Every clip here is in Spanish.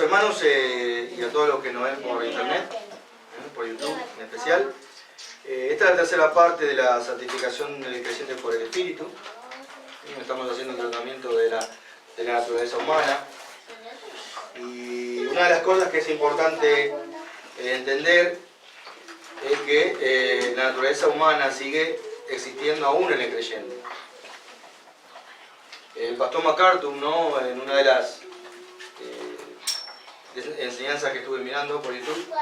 hermanos y a todos los que nos ven por internet, por YouTube en especial. Esta es la tercera parte de la santificación del creyente por el Espíritu. Estamos haciendo un tratamiento de la naturaleza humana. Y una de las cosas que es importante entender es que la naturaleza humana sigue existiendo aún en el creyente. El pastor MacArthur, ¿no?, en una de las enseñanzas que estuve mirando por YouTube,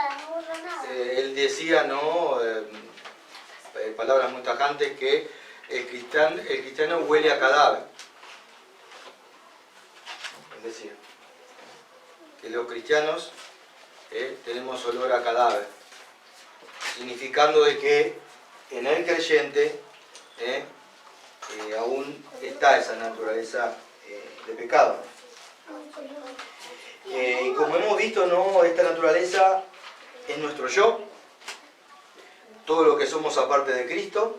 él decía, ¿no?, palabras muy tajantes, que el cristiano huele a cadáver. Él decía que los cristianos tenemos olor a cadáver, significando de que en el creyente aún está esa naturaleza de pecado. Y como hemos visto, ¿no?, esta naturaleza es nuestro yo, todo lo que somos aparte de Cristo,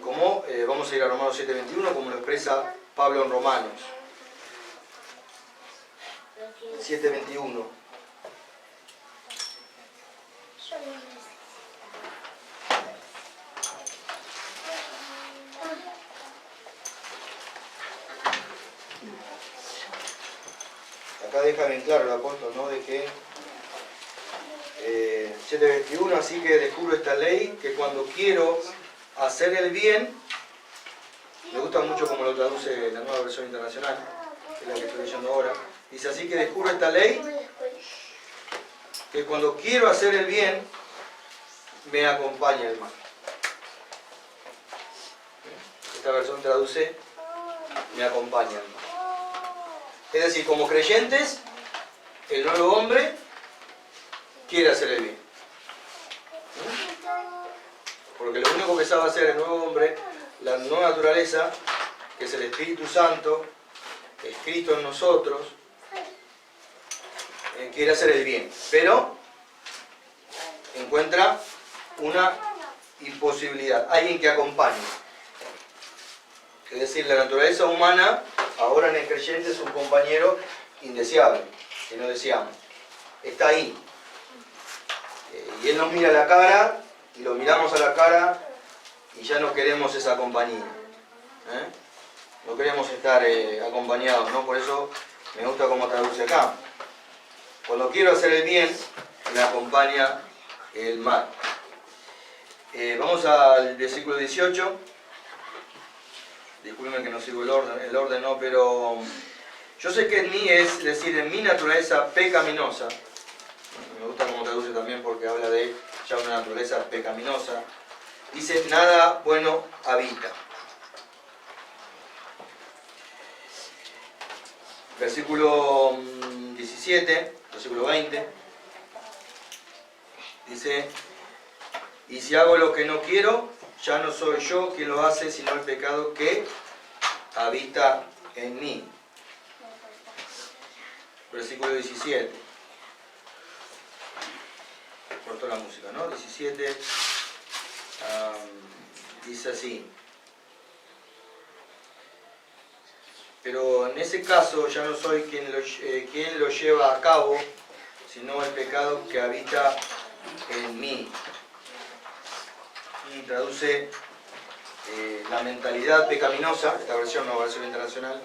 como vamos a ir a Romanos 7:21, como lo expresa Pablo en Romanos 7:21. Acá deja bien claro el apóstol, ¿no?, de que 7:21, así que descubro esta ley, que cuando quiero hacer el bien, me gusta mucho como lo traduce la Nueva Versión Internacional, que es la que estoy leyendo ahora, dice: así que descubro esta ley, que cuando quiero hacer el bien, me acompaña el mal. Esta versión traduce: me acompaña el mal. Es decir, como creyentes, el nuevo hombre quiere hacer el bien. Porque lo único que sabe hacer el nuevo hombre, la nueva naturaleza, que es el Espíritu Santo, escrito en nosotros, quiere hacer el bien. Pero encuentra una imposibilidad, alguien que acompañe. Es decir, la naturaleza humana, ahora en el creyente, es un compañero indeseable, que no deseamos. Está ahí. Y él nos mira a la cara, y lo miramos a la cara, y ya no queremos esa compañía. No queremos estar acompañados, ¿no? Por eso me gusta cómo traduce acá. Cuando quiero hacer el bien, me acompaña el mal. Vamos al versículo 18. Discúlpenme que no sigo el orden no, pero yo sé que en mí, es decir, en mi naturaleza pecaminosa, me gusta cómo traduce también porque habla de ya una naturaleza pecaminosa, dice: nada bueno habita. Versículo 17, versículo 20, dice: y si hago lo que no quiero, ya no soy yo quien lo hace, sino el pecado que habita en mí. Versículo 17. Cortó la música, ¿no? 17. Dice así: pero en ese caso ya no soy quien lo lleva a cabo, sino el pecado que habita en mí. Y traduce la mentalidad pecaminosa, esta versión, no, versión internacional,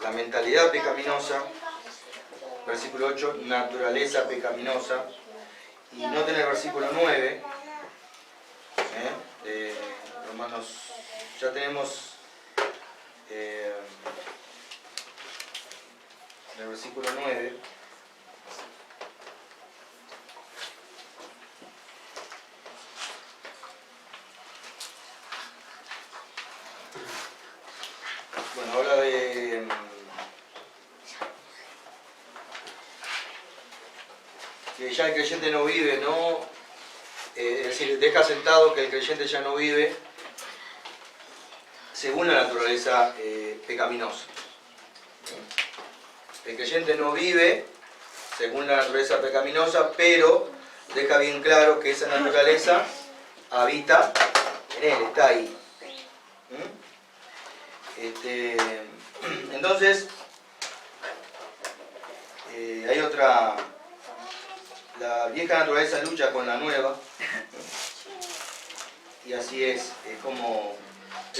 la mentalidad pecaminosa. Versículo 8, naturaleza pecaminosa. Y noten el versículo 9 de Romanos. Ya tenemos en el versículo 9. Bueno, habla de que ya el creyente no vive, ¿no? Es decir, deja sentado que el creyente ya no vive según la naturaleza pecaminosa. El creyente no vive según la naturaleza pecaminosa, pero deja bien claro que esa naturaleza habita en él, está ahí. Entonces, hay otra, la vieja naturaleza lucha con la nueva, y así es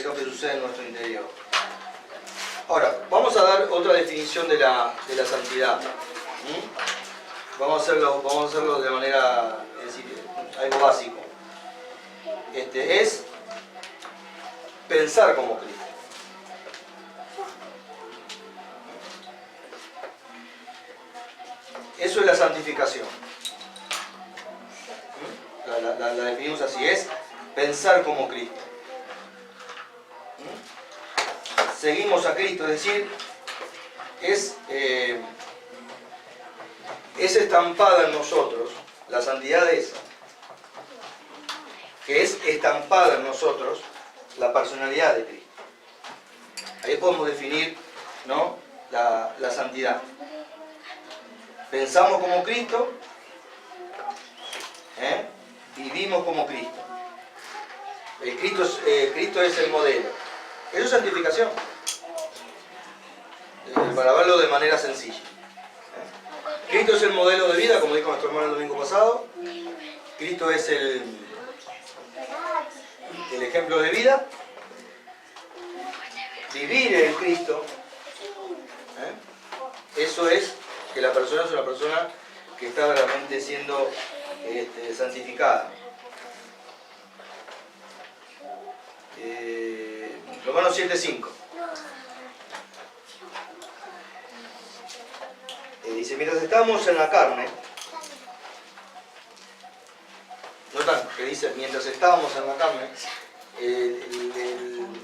lo que sucede en nuestro interior. Ahora, vamos a dar otra definición de la santidad. Vamos a hacerlo de manera, es decir, algo básico. Es pensar como Cristo. Eso es la santificación. La definimos así, es pensar como Cristo. Seguimos a Cristo, es decir, es estampada en nosotros, la santidad es que es estampada en nosotros la personalidad de Cristo. Ahí podemos definir, ¿no?, la santidad. Pensamos como Cristo, vivimos como Cristo. Cristo es el modelo. Eso es santificación. Para verlo de manera sencilla. Cristo es el modelo de vida, como dijo nuestro hermano el domingo pasado. Cristo es el ejemplo de vida. Vivir en Cristo. Eso es que la persona es una persona que está realmente siendo santificada. Romanos 7:5. Dice, mientras estamos en la carne, notan que dice, mientras estábamos en la carne,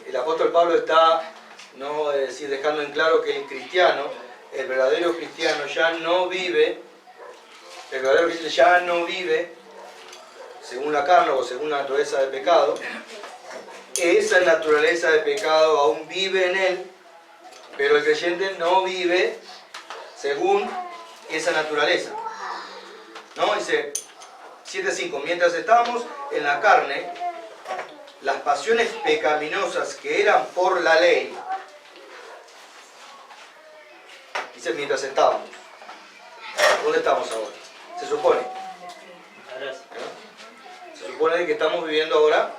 el apóstol Pablo está, ¿no?, es decir, dejando en claro que el cristiano, el verdadero cristiano ya no vive según la carne o según la naturaleza de pecado. Esa naturaleza de pecado aún vive en él, pero el creyente no vive según esa naturaleza. ¿No? Dice 7:5, mientras estábamos en la carne, las pasiones pecaminosas que eran por la ley, dice mientras estábamos. ¿Dónde estamos ahora? Se supone. Se supone que estamos viviendo ahora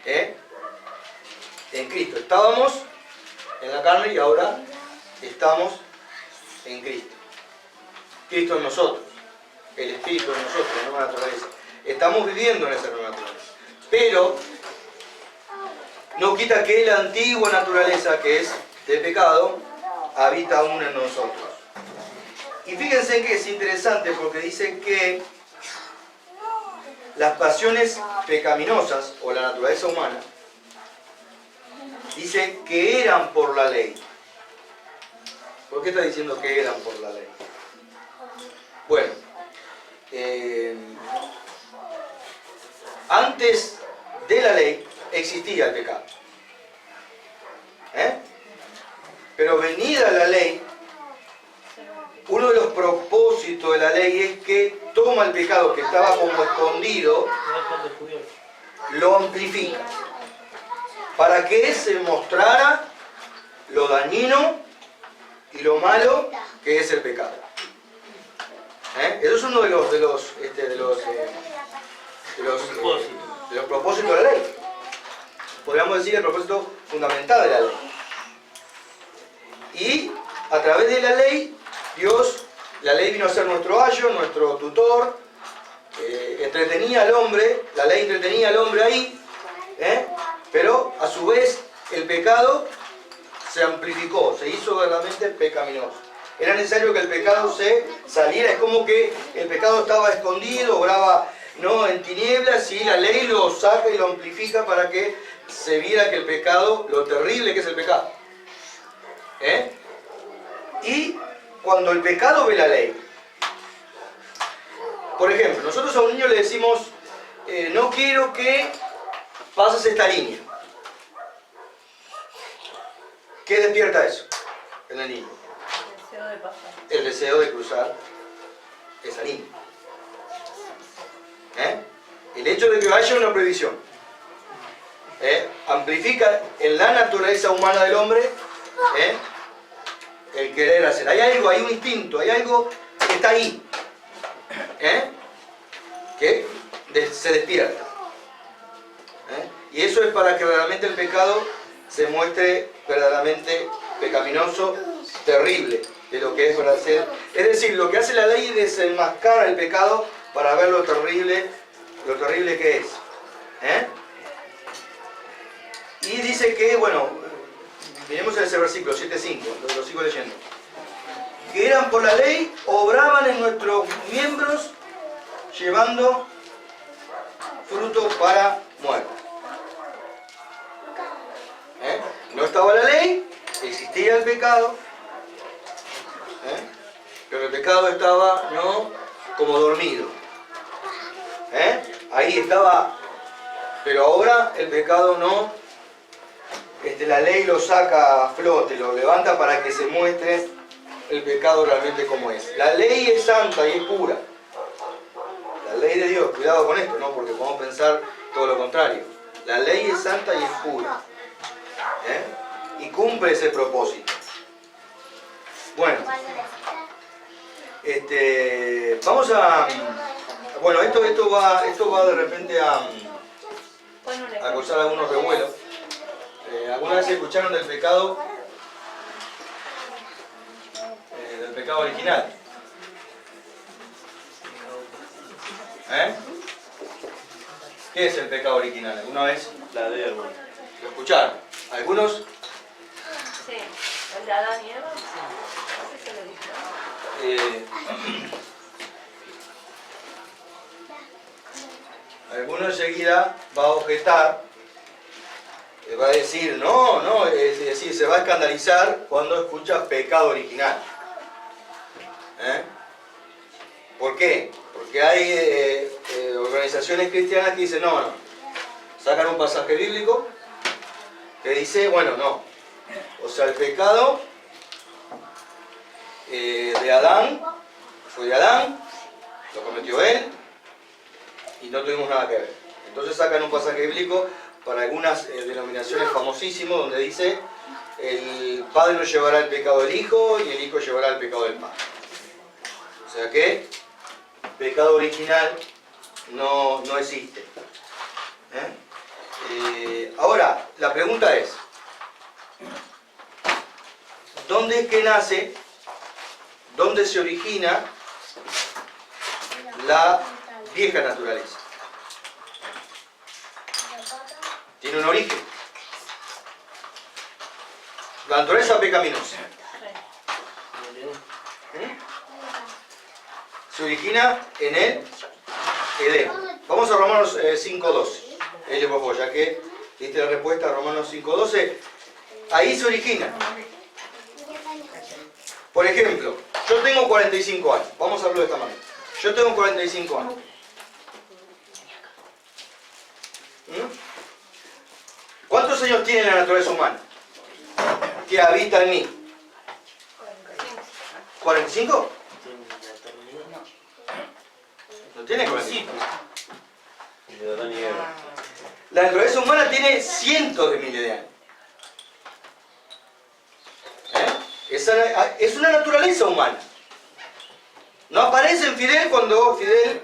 en Cristo. Estábamos en la carne y ahora estamos en Cristo. Cristo en nosotros, el Espíritu en nosotros, la nueva naturaleza. Estamos viviendo en esa nueva naturaleza. Pero no quita que la antigua naturaleza, que es de pecado, habita aún en nosotros. Y fíjense que es interesante porque dice que las pasiones pecaminosas, o la naturaleza humana, dice que eran por la ley. ¿Por qué está diciendo que eran por la ley? Bueno, antes de la ley existía el pecado. Pero venida la ley, uno de los propósitos de la ley es que toma el pecado que estaba como escondido, lo amplifica, para que se mostrara lo dañino y lo malo que es el pecado. Eso es uno de los propósitos de la ley. Podríamos decir el propósito fundamental de la ley. Y a través de la ley, la ley vino a ser nuestro ayo, nuestro tutor, entretenía al hombre, la ley entretenía al hombre ahí, pero a su vez el pecado se amplificó, se hizo verdaderamente pecaminoso. Era necesario que el pecado se saliera, es como que el pecado estaba escondido, obraba, ¿no?, en tinieblas, y la ley lo saca y lo amplifica para que se viera que el pecado, lo terrible que es el pecado. Y cuando el pecado ve la ley, por ejemplo, nosotros a un niño le decimos, no quiero que pases esta línea. ¿Qué despierta eso en el niño? El deseo de cruzar esa línea. El hecho de que haya una prohibición amplifica en la naturaleza humana del hombre el querer hacer. Hay algo, hay un instinto, hay algo está ahí, que se despierta. Y eso es para que realmente el pecado se muestre verdaderamente pecaminoso, terrible, de lo que es para hacer. Es decir, lo que hace la ley es desenmascarar el pecado para ver lo terrible que es. Y dice que, bueno, miremos en ese versículo 7:5, lo sigo leyendo. Que eran por la ley, obraban en nuestros miembros, llevando fruto para muerte. No estaba la ley, existía el pecado, pero el pecado estaba, ¿no?, como dormido. Ahí estaba, pero ahora el pecado no, la ley lo saca a flote, lo levanta para que se muestre el pecado realmente como es. La ley es santa y es pura. La ley de Dios, cuidado con esto, ¿no?, porque podemos pensar todo lo contrario. La ley es santa y es pura. Y cumple ese propósito. Bueno, vamos a... Bueno, esto va de repente a causar algunos revuelos. ¿Alguna vez escucharon del pecado original? ¿Qué es el pecado original? ¿Alguna vez? La de hermano. ¿Lo escucharon? ¿Algunos? Sí, el de Adán y Eva, sí. Ese se lo dijo. Alguno enseguida va a objetar, va a decir, no, es decir, se va a escandalizar cuando escucha pecado original. ¿Por qué? Porque hay organizaciones cristianas que dicen, no, sacan un pasaje bíblico que dice, bueno, no, o sea, el pecado de Adán fue de Adán, lo cometió él y no tuvimos nada que ver. Entonces sacan un pasaje bíblico para algunas denominaciones famosísimos donde dice, el padre no llevará el pecado del hijo y el hijo llevará el pecado del padre. O sea que pecado original no existe. Ahora, la pregunta es, ¿dónde es que nace, dónde se origina la vieja naturaleza? Tiene un origen. La naturaleza pecaminosa. Se origina en el Edén. Vamos a Romanos 5:12. Por favor, ya que diste la respuesta a Romanos 5:12, ahí se origina. Por ejemplo, yo tengo 45 años. Vamos a hablarlo de esta manera. Yo tengo 45 años. ¿Cuántos años tiene la naturaleza humana que habita en mí? ¿45? ¿No tiene 45? La naturaleza humana tiene cientos de miles de años. Es una naturaleza humana. No aparece en Fidel cuando Fidel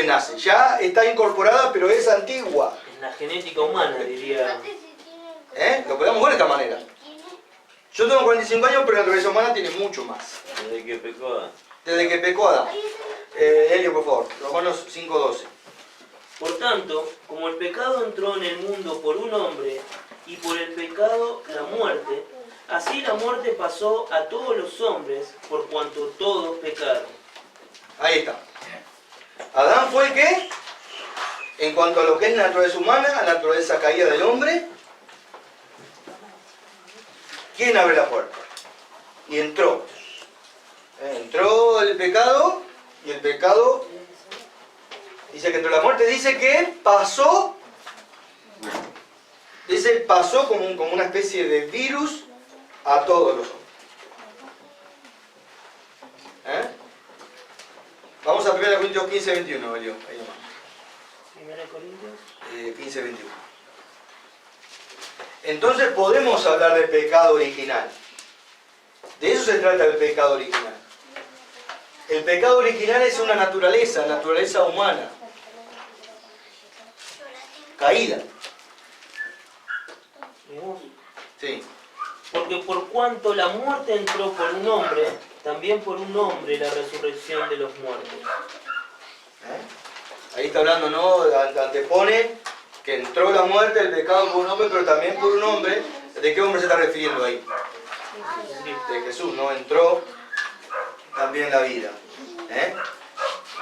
nace. Ya está incorporada, pero es antigua. Es la genética humana, diría. Lo podemos ver de esta manera. Yo tengo 45 años, pero la naturaleza humana tiene mucho más. Desde que pecó Adán. Desde que pecó Adán. Elio, por favor, Romanos 5:12. Por tanto, como el pecado entró en el mundo por un hombre, y por el pecado la muerte, así la muerte pasó a todos los hombres, por cuanto todos pecaron. Ahí está. Adán fue ¿qué? En cuanto a lo que es la naturaleza humana, la naturaleza caída del hombre. ¿Quién abre la puerta? Y entró. Entró el pecado, y el pecado dice que entró la muerte, dice que pasó. Dice, pasó como una especie de virus a todos los hombres. Vamos a 1 Corintios 15:21, Elio. Ahí nomás. 1 Corintios 15:21. Entonces podemos hablar de pecado original. De eso se trata el pecado original. El pecado original es una naturaleza humana, caída. Sí. Porque por cuanto la muerte entró por un hombre, también por un hombre la resurrección de los muertos. Ahí está hablando, ¿no? Antepone que entró la muerte, el pecado por un hombre, pero también por un hombre. ¿De qué hombre se está refiriendo ahí? De Jesús, ¿no? Entró también la vida.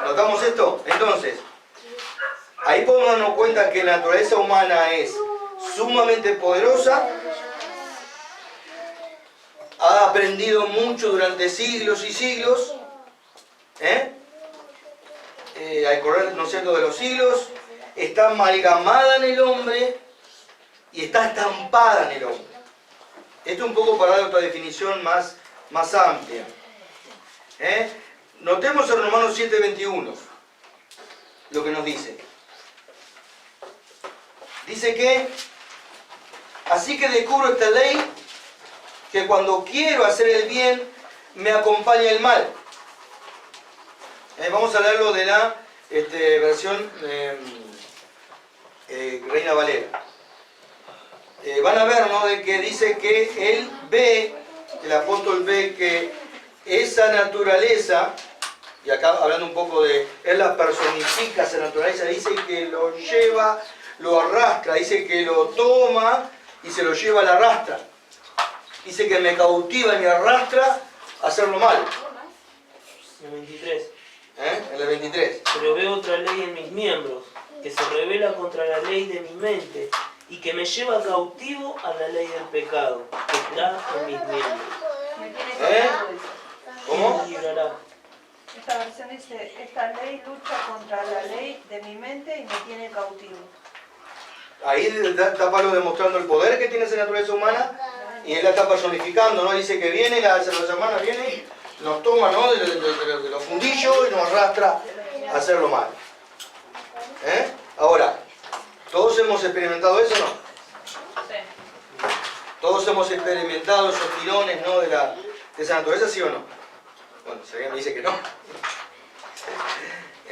¿Notamos esto? Entonces, ahí podemos darnos cuenta que la naturaleza humana es sumamente poderosa, ha aprendido mucho durante siglos y siglos, al correr, ¿no es cierto?, de los siglos, está amalgamada en el hombre y está estampada en el hombre. Esto un poco para dar otra definición más amplia. Notemos en Romanos 7:21 lo que nos dice. Dice que, así que descubro esta ley, que cuando quiero hacer el bien, me acompaña el mal. Vamos a leerlo de la versión Reina Valera. Van a ver, ¿no?, de que dice que él ve, el apóstol ve que esa naturaleza, y acá hablando un poco de, él la personifica, esa naturaleza, dice que lo lleva, lo arrastra, dice que lo toma y se lo lleva, la arrastra. Dice que me cautiva y me arrastra a hacerlo mal. El 23. En el 23. Pero veo otra ley en mis miembros, que se revela contra la ley de mi mente, y que me lleva cautivo a la ley del pecado, que está en mis miembros. ¿Cómo? ¿Quién me librará? Esta versión dice, esta ley lucha contra la ley de mi mente y me tiene cautivo. Ahí está Pablo demostrando el poder que tiene esa naturaleza humana y él la está personificando, ¿no? Dice que viene, la semana viene, nos toma, ¿no?, de los fundillos y nos arrastra a hacerlo mal. Ahora, ¿todos hemos experimentado eso o no? Sí. ¿Todos hemos experimentado esos tirones, ¿no?, de esa naturaleza, sí o no? Bueno, si alguien me dice que no.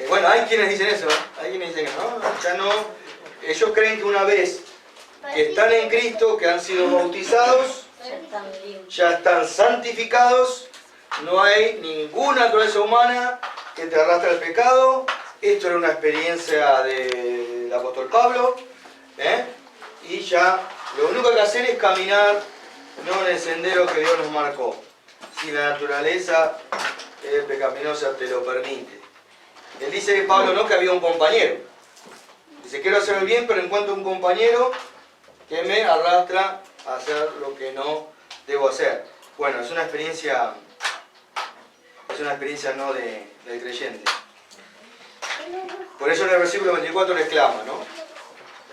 Bueno, hay quienes dicen eso, ¿no? Hay quienes dicen que no, ya no. Ellos creen que una vez que están en Cristo, que han sido bautizados, ya están santificados, no hay ninguna naturaleza humana que te arrastre al pecado. Esto era una experiencia del apóstol Pablo, y ya lo único que hay que hacer es caminar, no en el sendero que Dios nos marcó, si la naturaleza pecaminosa te lo permite. Él dice, Pablo, no, que había un compañero. Dice, quiero hacer el bien, pero encuentro un compañero que me arrastra a hacer lo que no debo hacer. Bueno, es una experiencia no del creyente. Por eso en el versículo 24 le exclama, ¿no?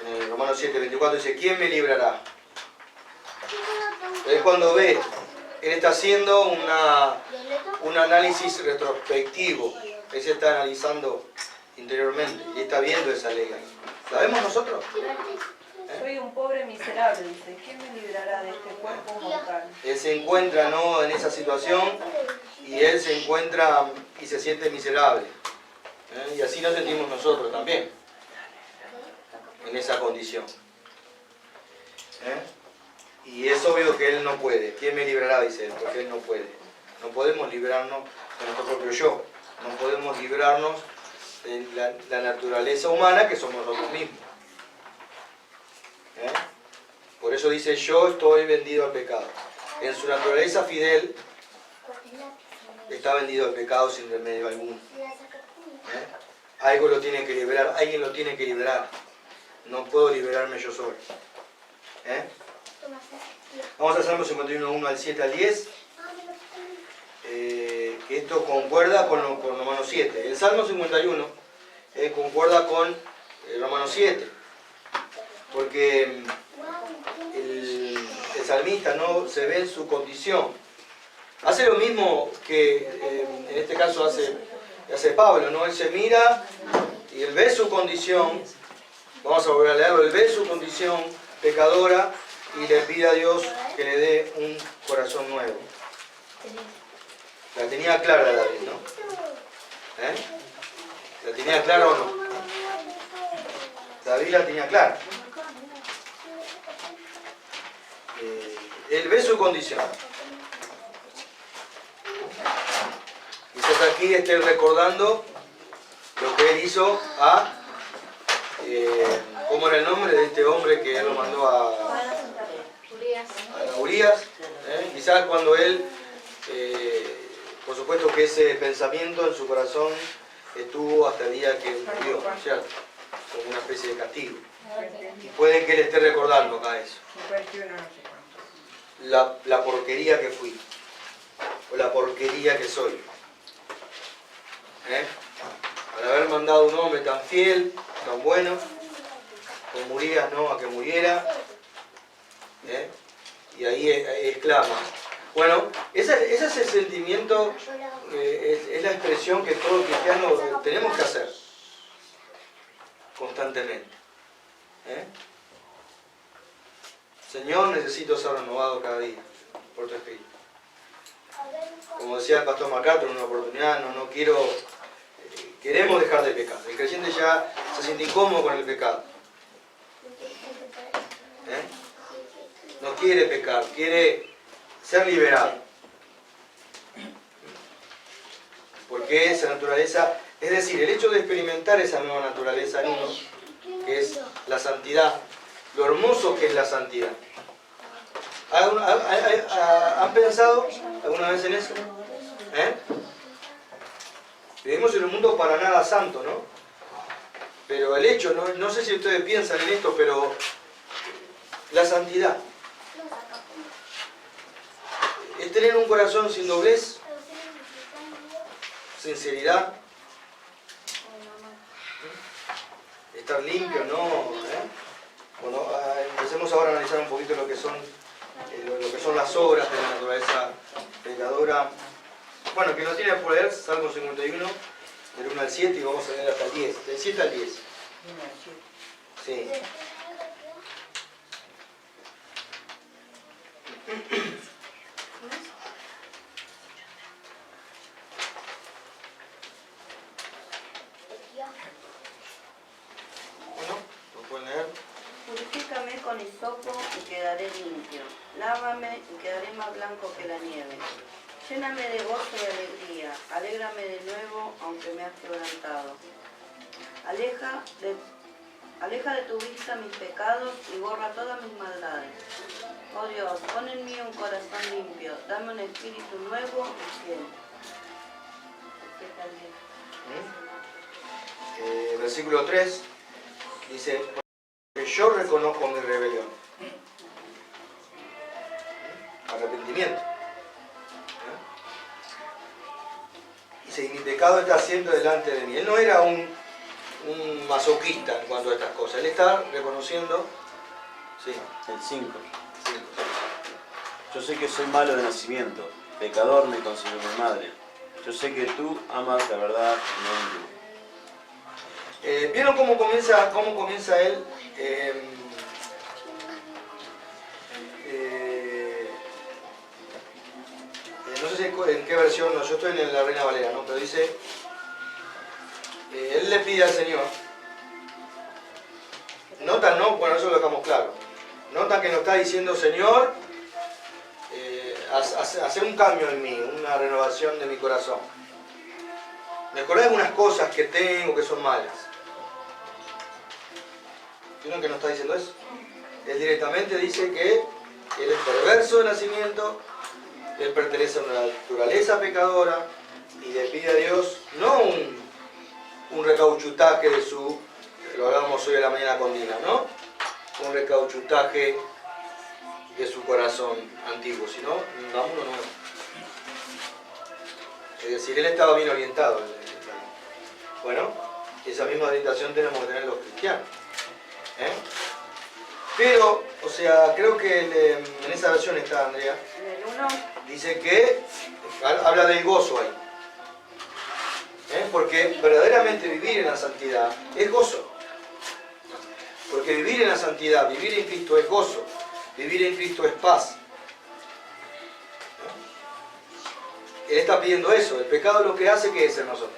En el Romanos 7:24 dice, ¿quién me librará? Es cuando ve, él está haciendo un análisis retrospectivo. Él se está analizando interiormente y está viendo esa ley ahí. ¿La vemos nosotros? Soy un pobre miserable, dice, ¿quién me librará de este cuerpo mortal? Él se encuentra, ¿no?, en esa situación y él se encuentra y se siente miserable. Y así nos sentimos nosotros también, en esa condición. Y es obvio que él no puede. ¿Quién me librará? Dice él, porque él no puede. No podemos librarnos de nuestro propio yo. No podemos librarnos de la naturaleza humana que somos nosotros mismos. Por eso dice, yo estoy vendido al pecado. En su naturaleza fidel está vendido al pecado sin remedio alguno. Algo lo tiene que liberar, alguien lo tiene que liberar. No puedo liberarme yo solo. Vamos a Salmo 51, 1 al 7 al 10. Que esto concuerda con Romanos 7. El Salmo 51 concuerda con Romanos 7. Porque el salmista no se ve en su condición. Hace lo mismo que en este caso hace Pablo, ¿no? Él se mira y él ve su condición. Vamos a volver a leerlo. Él ve su condición pecadora y le pide a Dios que le dé un corazón nuevo. La tenía clara David, ¿no? ¿Eh? ¿La tenía clara o no? David la tenía clara. Él ve su condición. Quizás aquí esté recordando lo que él hizo a... ¿cómo era el nombre de este hombre que él lo mandó a Urias? Quizás cuando él, por supuesto que ese pensamiento en su corazón estuvo hasta el día que murió, ¿no es cierto? Como una especie de castigo. Y puede que él esté recordando acá eso. La porquería que fui, o la porquería que soy. Al haber mandado un hombre tan fiel, tan bueno, como Urias, ¿no? A que muriera. Y ahí exclama. Bueno, ese es el sentimiento, es la expresión que todo cristiano tenemos que hacer constantemente. Señor, necesito ser renovado cada día por tu Espíritu. Como decía el pastor MacArthur en una oportunidad, no queremos dejar de pecar. El creyente ya se siente incómodo con el pecado. No quiere pecar, quiere ser liberado. Porque esa naturaleza, es decir, el hecho de experimentar esa nueva naturaleza en uno, que es la santidad, lo hermoso que es la santidad. ¿Han pensado alguna vez en eso? Vivimos en un mundo para nada santo, ¿no? Pero el hecho, no sé si ustedes piensan en esto, pero la santidad es tener un corazón sin doblez, sinceridad, estar limpio, ¿no? Bueno, empecemos ahora a analizar un poquito lo que son las obras de la naturaleza pecadora. Bueno, que no tiene poder, Salmo 51, del 1 al 7, y vamos a leer hasta el 10, del 7 al 10. Sí. Bueno, ¿lo pueden leer? Purifícame con hisopo y quedaré limpio. Lávame y quedaré más blanco que la nieve. Lléname de gozo y alegría. Alégrame de nuevo, aunque me has quebrantado. Aleja de tu vista mis pecados y borra todas mis maldades. Oh Dios, pon en mí un corazón limpio. Dame un espíritu nuevo y fiel. Versículo 3 dice: que yo reconozco mi rebelión. Arrepentimiento. Dice: y mi pecado está siempre delante de mí. Él no era un masoquista en cuanto a estas cosas. Él está reconociendo. Sí. El 5. Yo sé que soy malo de nacimiento, pecador me concibió mi madre. Yo sé que tú amas la verdad y no el ¿Vieron cómo comienza él? No sé en qué versión, yo estoy en la Reina Valera, ¿no? Pero dice, él le pide al Señor. Notan, ¿no? Bueno, eso lo dejamos claro. Notan que nos está diciendo: Señor, hace un cambio en mí, una renovación de mi corazón. Mejoré algunas cosas que tengo que son malas. ¿Vieron que nos está diciendo eso? Él directamente dice que él es perverso de nacimiento, él pertenece a una naturaleza pecadora y le pide a Dios no un recauchutaje de lo hablábamos hoy de la mañana con Dina, ¿no? Un recauchutaje de su corazón antiguo, sino uno nuevo. Es decir, él estaba bien orientado. Bueno, esa misma orientación tenemos que tener los cristianos. Pero, o sea, creo que en esa versión está, Andrea, En el 1, dice que habla del gozo ahí. Porque verdaderamente vivir en la santidad es gozo. Porque vivir en la santidad, vivir en Cristo es gozo. Vivir en Cristo es paz. Él está pidiendo eso. El pecado lo que hace, ¿qué es en nosotros?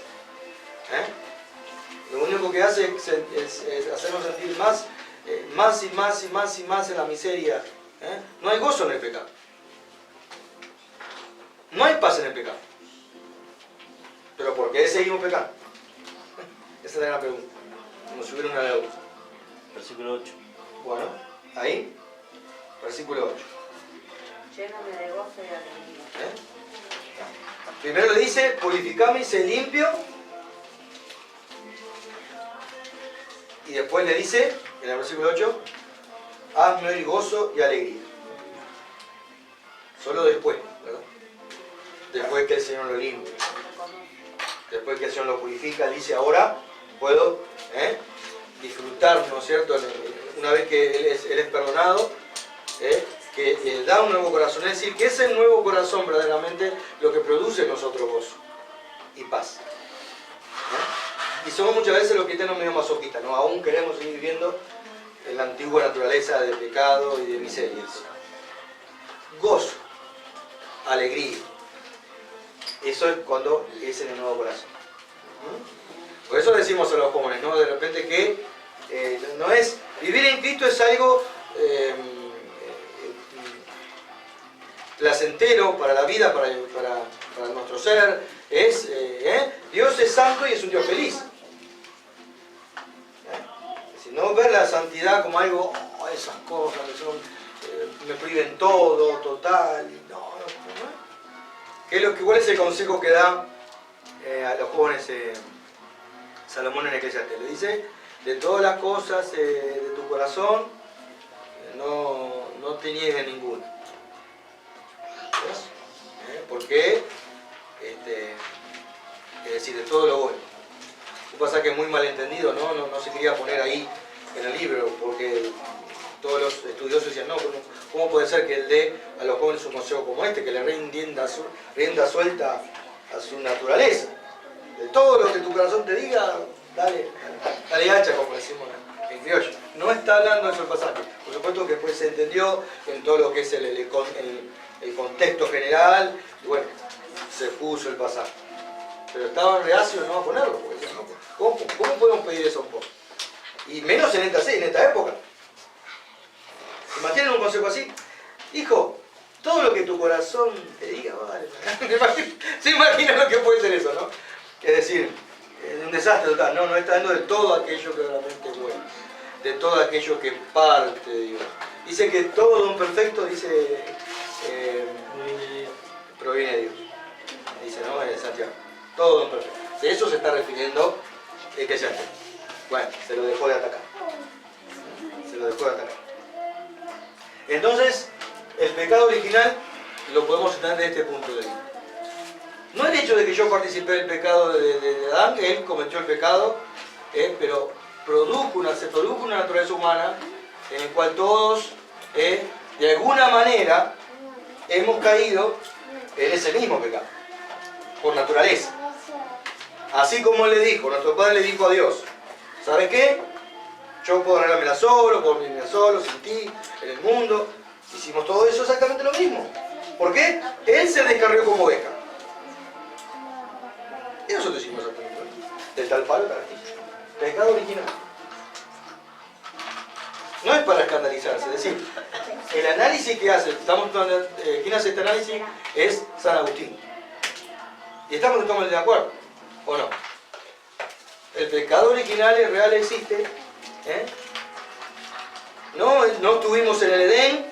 Lo único que hace es hacernos sentir más en la miseria. No hay gozo en el pecado. No hay paz en el pecado. ¿Pero por qué seguimos pecando? Esa es la gran pregunta. Como si hubiera una deuda. Versículo 8. Bueno, ahí, versículo 8. Lléname de gozo y alegría. Primero le dice, purificame y sé limpio. Y después le dice, en el versículo 8, hazme hoy gozo y alegría. Solo después, ¿verdad? Después que el Señor lo limpia. Después que el Señor lo purifica, dice, ahora puedo disfrutar, ¿no es cierto? Una vez que Él es perdonado, que da un nuevo corazón. Es decir, que es el nuevo corazón verdaderamente lo que produce en nosotros gozo y paz. Y somos muchas veces los cristianos medio masoquistas, ¿no? Aún queremos seguir viviendo en la antigua naturaleza de pecado y de miserias. Gozo, alegría. Eso es cuando es en el nuevo corazón. Por eso decimos a los jóvenes, ¿no? De repente que no es... Vivir en Cristo es algo placentero para la vida, para nuestro ser. Dios es santo y es un Dios feliz. Si no ver la santidad como algo, esas cosas que son, me prohíben todo, total. ¿Cuál es el consejo que da a los jóvenes Salomón en Eclesiastés? Le dice, de todas las cosas de tu corazón, no te niegues ninguna. Porque, es decir, de todo lo bueno. Un pasaje muy malentendido, no se quería poner ahí en el libro, porque todos los estudiosos decían, no, ¿cómo puede ser que él dé a los jóvenes un consejo como este, que le rienda suelta a su naturaleza? De todo lo que tu corazón te diga, dale hacha, como decimos en criollo. No está hablando de eso el pasaje. Por supuesto que después se entendió en todo lo que es el contexto general, y bueno, se puso el pasaje. Pero estaban reacios no a ponerlo, porque decían, no, ¿cómo podemos pedir eso un poco? Y menos en esta época. ¿Imaginan un consejo así? Hijo, todo lo que tu corazón te diga, vale. ¿Se imaginan lo que puede ser eso, no? Es decir, es un desastre total. No está dando de todo aquello que realmente es bueno. De todo aquello que parte de Dios. Dice que todo don perfecto, dice, proviene de Dios. Dice, ¿no? En Santiago. Todo don perfecto. De eso se está refiriendo Eclesiastés. Bueno, se lo dejó de atacar. Entonces, el pecado original lo podemos entender desde este punto de vista. No el hecho de que yo participé del pecado de Adán, que él cometió el pecado, pero se produjo una naturaleza humana en la cual todos, de alguna manera, hemos caído en ese mismo pecado, por naturaleza. Así como nuestro padre le dijo a Dios, ¿sabes qué? Yo puedo arreglármela solo, puedo vivirme solo, sin ti, en el mundo. Hicimos todo eso exactamente lo mismo. ¿Por qué? Él se descarrió como oveja. Y nosotros hicimos exactamente lo mismo. Del tal palo tal astilla. Pecado original. No es para escandalizarse, es decir, el análisis que hace, quien hace este análisis es San Agustín. Y estamos totalmente de acuerdo, ¿o no? El pecado original es real, existe. No estuvimos en el Edén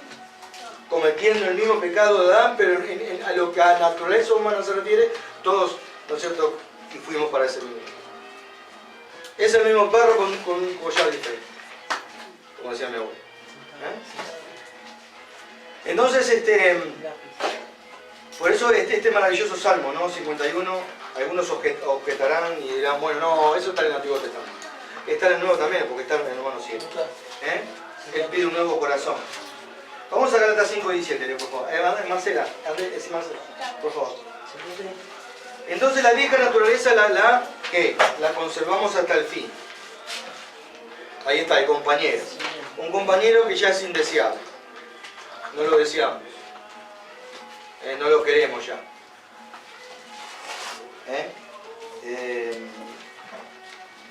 cometiendo el mismo pecado de Adán, pero a lo que a la naturaleza humana se refiere, todos, ¿no es cierto?, y fuimos para ese mismo. Es el mismo perro con un collar diferente, como decía mi abuelo. Entonces, por eso este maravilloso Salmo, ¿no? 51, algunos objetarán y dirán, bueno, no, eso está en el Antiguo Testamento. Está en el Nuevo también, porque está en el Romano 7. Él pide un nuevo corazón. Vamos a Gálatas 5:17, por favor. Marcela, por favor. Entonces la vieja naturaleza la conservamos hasta el fin. Ahí está, el compañero. Un compañero que ya es indeseable. No lo deseamos. No lo queremos ya.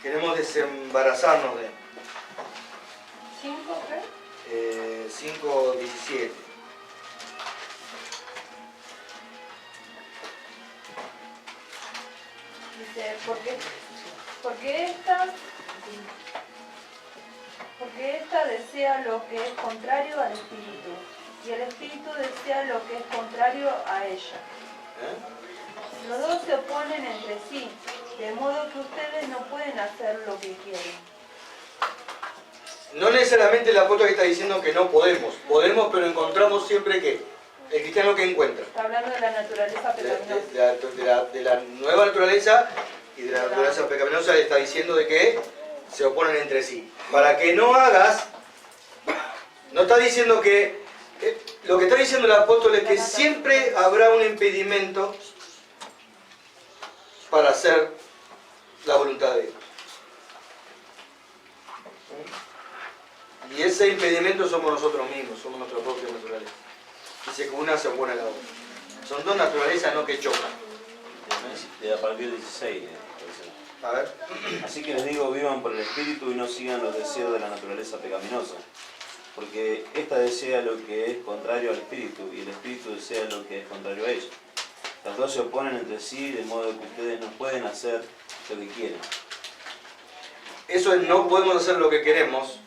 Queremos desembarazarnos de 5, ¿qué? 5:17. Dice, porque esta desea lo que es contrario al espíritu, y el espíritu desea lo que es contrario a ella. Los dos se oponen entre sí, de modo que ustedes no pueden hacer lo que quieren. No necesariamente el apóstol está diciendo que no podemos. Podemos, pero encontramos siempre que el cristiano que encuentra. Está hablando de la naturaleza pecaminosa. De la nueva naturaleza y de la naturaleza pecaminosa le está diciendo de que se oponen entre sí. Para que no hagas, no está diciendo que, lo que está diciendo el apóstol es que siempre habrá un impedimento para hacer la voluntad de Dios. Y ese impedimento somos nosotros mismos, somos nuestra propia naturaleza. Dice que una se opone a la otra. Son dos naturalezas no que chocan. A partir del 16. A ver. Así que les digo, vivan por el Espíritu y no sigan los deseos de la naturaleza pecaminosa. Porque ésta desea lo que es contrario al Espíritu y el Espíritu desea lo que es contrario a ella. Las dos se oponen entre sí de modo que ustedes no pueden hacer lo que quieren. Eso es no podemos hacer lo que queremos.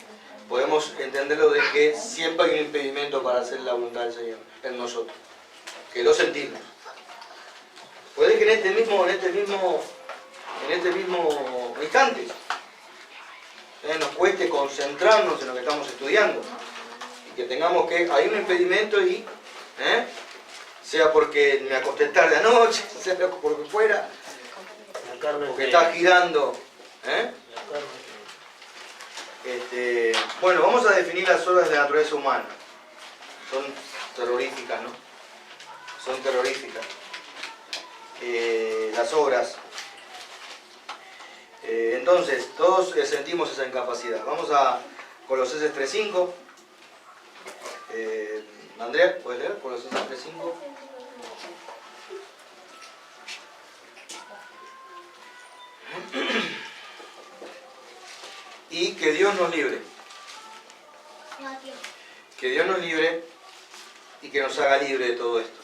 Podemos entenderlo de que siempre hay un impedimento para hacer la voluntad del Señor en nosotros. Que lo sentimos. Puede que en este mismo instante nos cueste concentrarnos en lo que estamos estudiando. Y que tengamos que, hay un impedimento y, sea porque me acosté tarde anoche, sea porque fuera, porque está girando. Bueno, vamos a definir las obras de la naturaleza humana. Son terroríficas, ¿no? Son terroríficas. Las obras. Entonces, todos sentimos esa incapacidad. Vamos a Colosenses 3:5. Andrea, ¿puedes leer? Colosenses 3:5. Y que Dios nos libre. Que Dios nos libre y que nos haga libre de todo esto.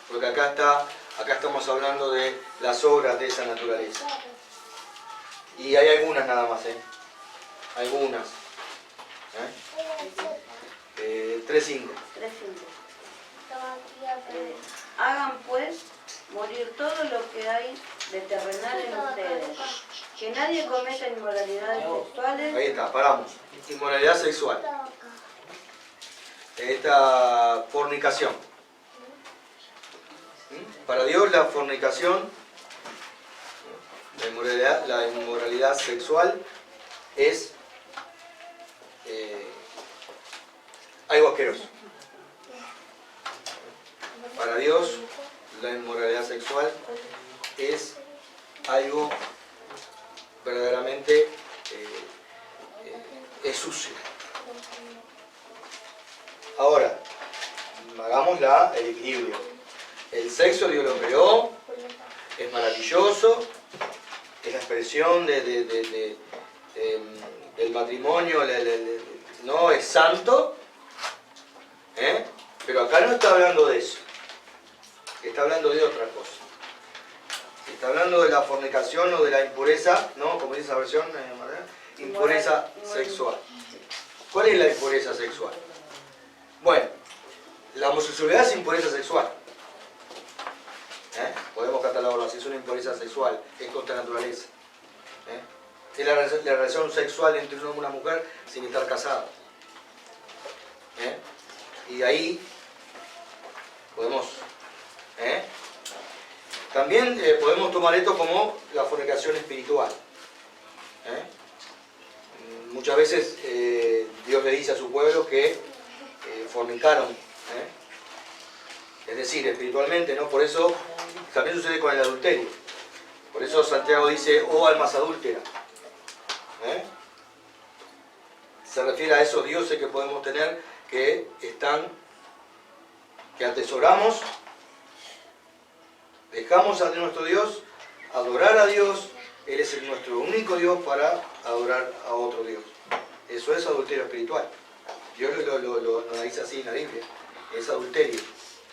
Porque acá estamos hablando de las obras de esa naturaleza. Y hay algunas nada más, Algunas. 3:5. Hagan pues morir todo lo que hay de terrenal en ustedes. Que nadie cometa inmoralidades sexuales. Ahí está, paramos. Inmoralidad sexual. Esta fornicación. Para Dios la fornicación, la inmoralidad sexual es algo asqueroso. Para Dios la inmoralidad sexual es algo verdaderamente es sucio. Ahora, hagamos el equilibrio. El sexo Dios lo creó, es maravilloso, es la expresión del matrimonio, no es santo, pero acá no está hablando de eso, está hablando de otra cosa. Está hablando de la fornicación o de la impureza, ¿no? Como dice esa versión, impureza sexual. ¿Cuál es la impureza sexual? Bueno, la homosexualidad es impureza sexual. Podemos catalogarlo así, es una impureza sexual, es contra naturaleza. Es la relación sexual entre un hombre y una mujer sin estar casados. Y ahí podemos... También podemos tomar esto como la fornicación espiritual. Muchas veces Dios le dice a su pueblo que fornicaron. Es decir, espiritualmente, ¿no? Por eso también sucede con el adulterio. Por eso Santiago dice, oh almas adúlteras. Se refiere a esos dioses que podemos tener que atesoramos, dejamos a nuestro Dios adorar a Dios, Él es nuestro único Dios para adorar a otro Dios. Eso es adulterio espiritual. Dios lo dice así en la Biblia. Es adulterio.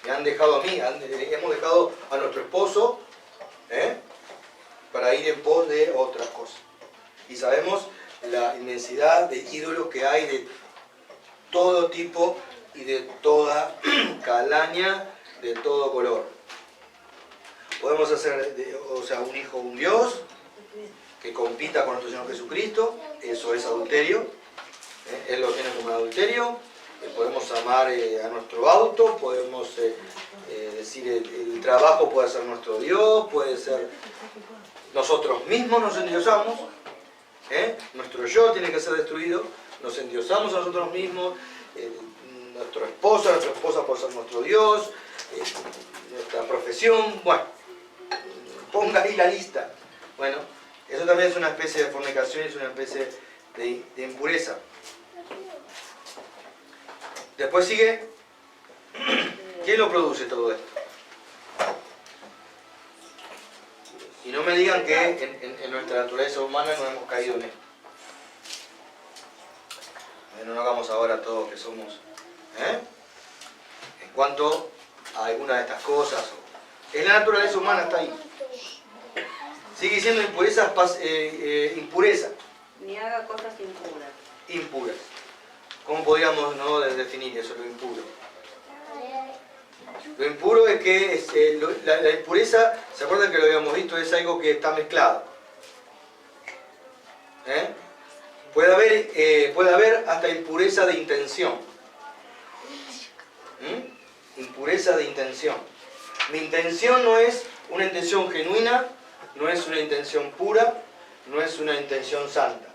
Me han dejado a mí, hemos dejado a nuestro esposo para ir en pos de otras cosas. Y sabemos la inmensidad de ídolos que hay de todo tipo y de toda calaña, de todo color. Podemos hacer, un hijo un Dios que compita con nuestro Señor Jesucristo, eso es adulterio, Él lo tiene como adulterio. Podemos amar a nuestro auto, podemos decir el trabajo puede ser nuestro Dios, puede ser nosotros mismos, nos endiosamos, nuestro yo tiene que ser destruido, nos endiosamos a nosotros mismos, nuestra esposa puede ser nuestro Dios, nuestra profesión, bueno, ponga ahí la lista. Bueno, eso también es una especie de fornicación, es una especie de impureza. Después sigue, ¿quién lo produce todo esto? Y no me digan que en nuestra naturaleza humana no hemos caído en esto. No nos hagamos ahora todos que somos. En cuanto a alguna de estas cosas, en la naturaleza humana está ahí. Sigue siendo impureza. Ni haga cosas impuras. Impuras. ¿Cómo podríamos definir eso, lo impuro? Lo impuro es que la impureza, ¿se acuerdan que lo habíamos visto? Es algo que está mezclado. Puede haber hasta impureza de intención. Impureza de intención. Mi intención no es una intención genuina, no es una intención pura, no es una intención santa.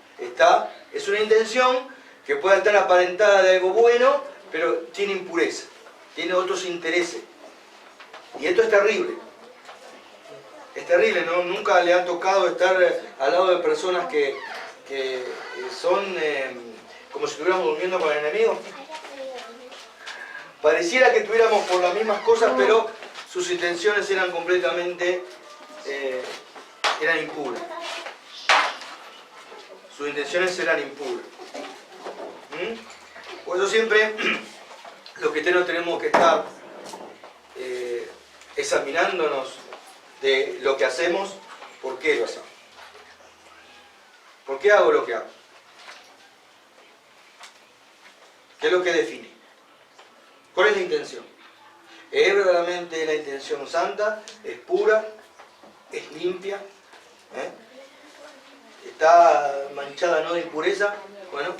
Es una intención que puede estar aparentada de algo bueno, pero tiene impureza, tiene otros intereses. Y esto es terrible. Es terrible, ¿no? Nunca le ha tocado estar al lado de personas que son como si estuviéramos durmiendo con el enemigo. Pareciera que estuviéramos por las mismas cosas, pero sus intenciones eran completamente eran impuras. Sus intenciones eran impuras. Por eso siempre los cristianos tenemos que estar examinándonos de lo que hacemos, por qué lo hacemos. ¿Por qué hago lo que hago? ¿Qué es lo que define? ¿Cuál es la intención? ¿Es verdaderamente la intención santa? ¿Es pura? ¿Es limpia? ¿Está manchada no de impureza? Bueno,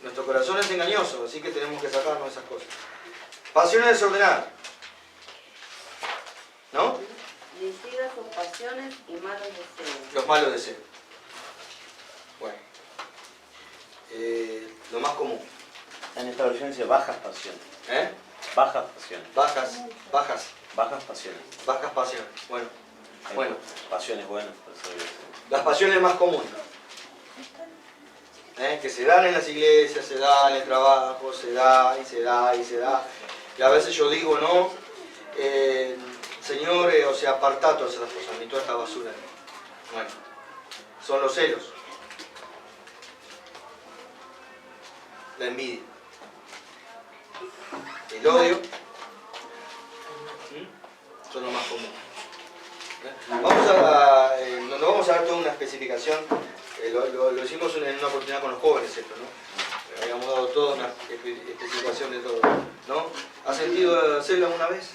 nuestro corazón es engañoso, así que tenemos que sacarnos esas cosas. Pasiones desordenadas. ¿No? Decida sus pasiones y malos deseos. Los malos deseos. Bueno. Lo más común. En esta versión dice bajas pasiones. Bajas pasiones. Bajas pasiones. Bueno. Pasiones buenas. Las pasiones más comunes. Que se dan en las iglesias, se dan en el trabajo, se da. Y a veces yo digo, no, Señor, apartá todas esas cosas, ni toda esta basura. Bueno, son los celos, la envidia, el odio, son lo más común. Vamos a dar toda una especificación. Lo hicimos en una oportunidad con los jóvenes esto, ¿no? Habíamos dado toda una especificación de todo, ¿no? ¿Has sentido celo alguna vez?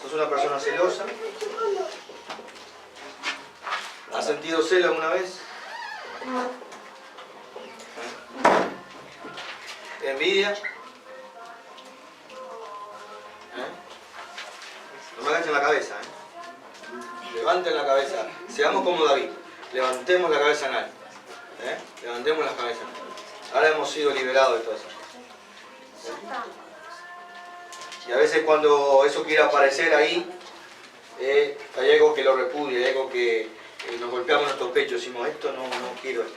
¿Sos una persona celosa? ¿Has sentido celo alguna vez? ¿Envidia? No me agachen la cabeza, Levanten la cabeza. Seamos como David. Levantemos la cabeza en alto. Levantemos la cabeza en alto. Ahora hemos sido liberados de todo eso. Y a veces cuando eso quiere aparecer ahí, hay algo que lo repudia, hay algo que nos golpeamos nuestros pechos y decimos, esto no quiero esto.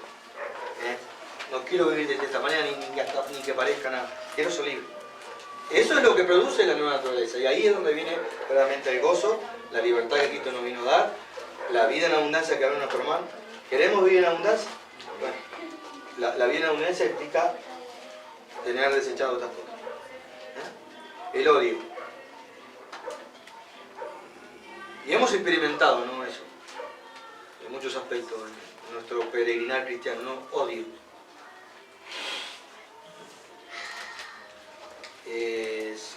No quiero vivir de esta manera ni que parezca nada. Quiero ser libre. Eso es lo que produce la nueva naturaleza. Y ahí es donde viene realmente el gozo, la libertad que Cristo nos vino a dar, la vida en abundancia que habló nuestro hermano. ¿Queremos vivir en abundancia? Bueno, la vida en abundancia implica tener desechado otras cosas. El odio. Y hemos experimentado, ¿no? Eso. En muchos aspectos, en nuestro peregrinar cristiano, ¿no? Odio.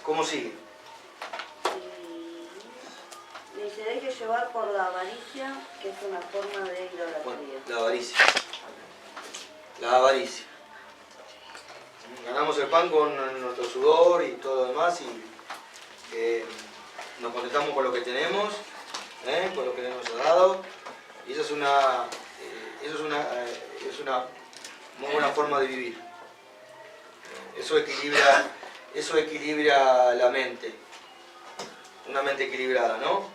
¿Cómo sigue? Dice, hay que llevar por la avaricia, que es una forma de idolatría. Bueno, la avaricia. La avaricia. Ganamos el pan con nuestro sudor y todo lo demás y nos contentamos con lo que tenemos, con lo que nos ha dado. Y eso es una muy buena forma de vivir. Eso equilibra la mente. Una mente equilibrada, ¿no?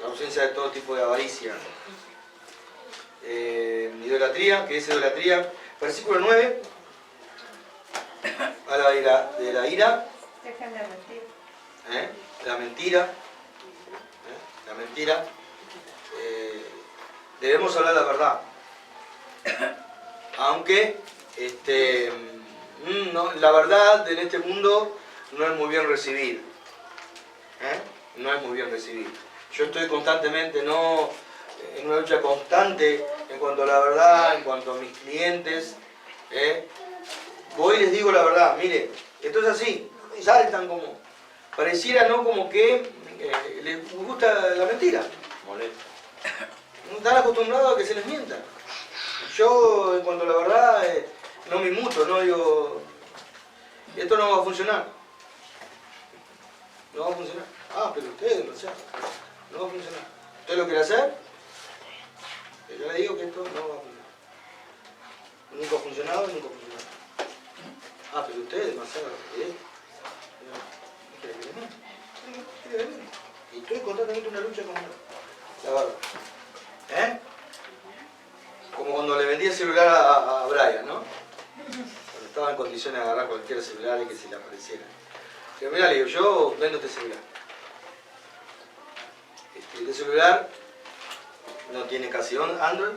La ausencia de todo tipo de avaricia. Idolatría, ¿qué es idolatría? Versículo 9. Habla de la ira. Dejen de mentir. La mentira. La mentira. Debemos hablar la verdad. Aunque no, la verdad en este mundo no es muy bien recibida. No es muy bien recibida. Yo estoy constantemente, no, en una lucha constante en cuanto a la verdad, en cuanto a mis clientes. Voy y les digo la verdad, mire, esto es así. Y saltan como, pareciera no como que les gusta la mentira. Molesta. No están acostumbrados a que se les mienta. Yo, en cuanto a la verdad, no me inmuto, no digo, esto no va a funcionar. No va a funcionar. Ah, pero ustedes, no sé, no va a funcionar. ¿Usted lo quiere hacer? Yo le digo que esto no va a funcionar. Nunca ha funcionado y nunca ha funcionado. Ah, pero ustedes, no sé, y estoy constantemente en una lucha con la verdad. Como cuando le vendí el celular a Brian, ¿no? Cuando estaba en condiciones de agarrar cualquier celular y que se le apareciera. Pero mira, le digo, yo vendo este celular. Este celular no tiene casi Android.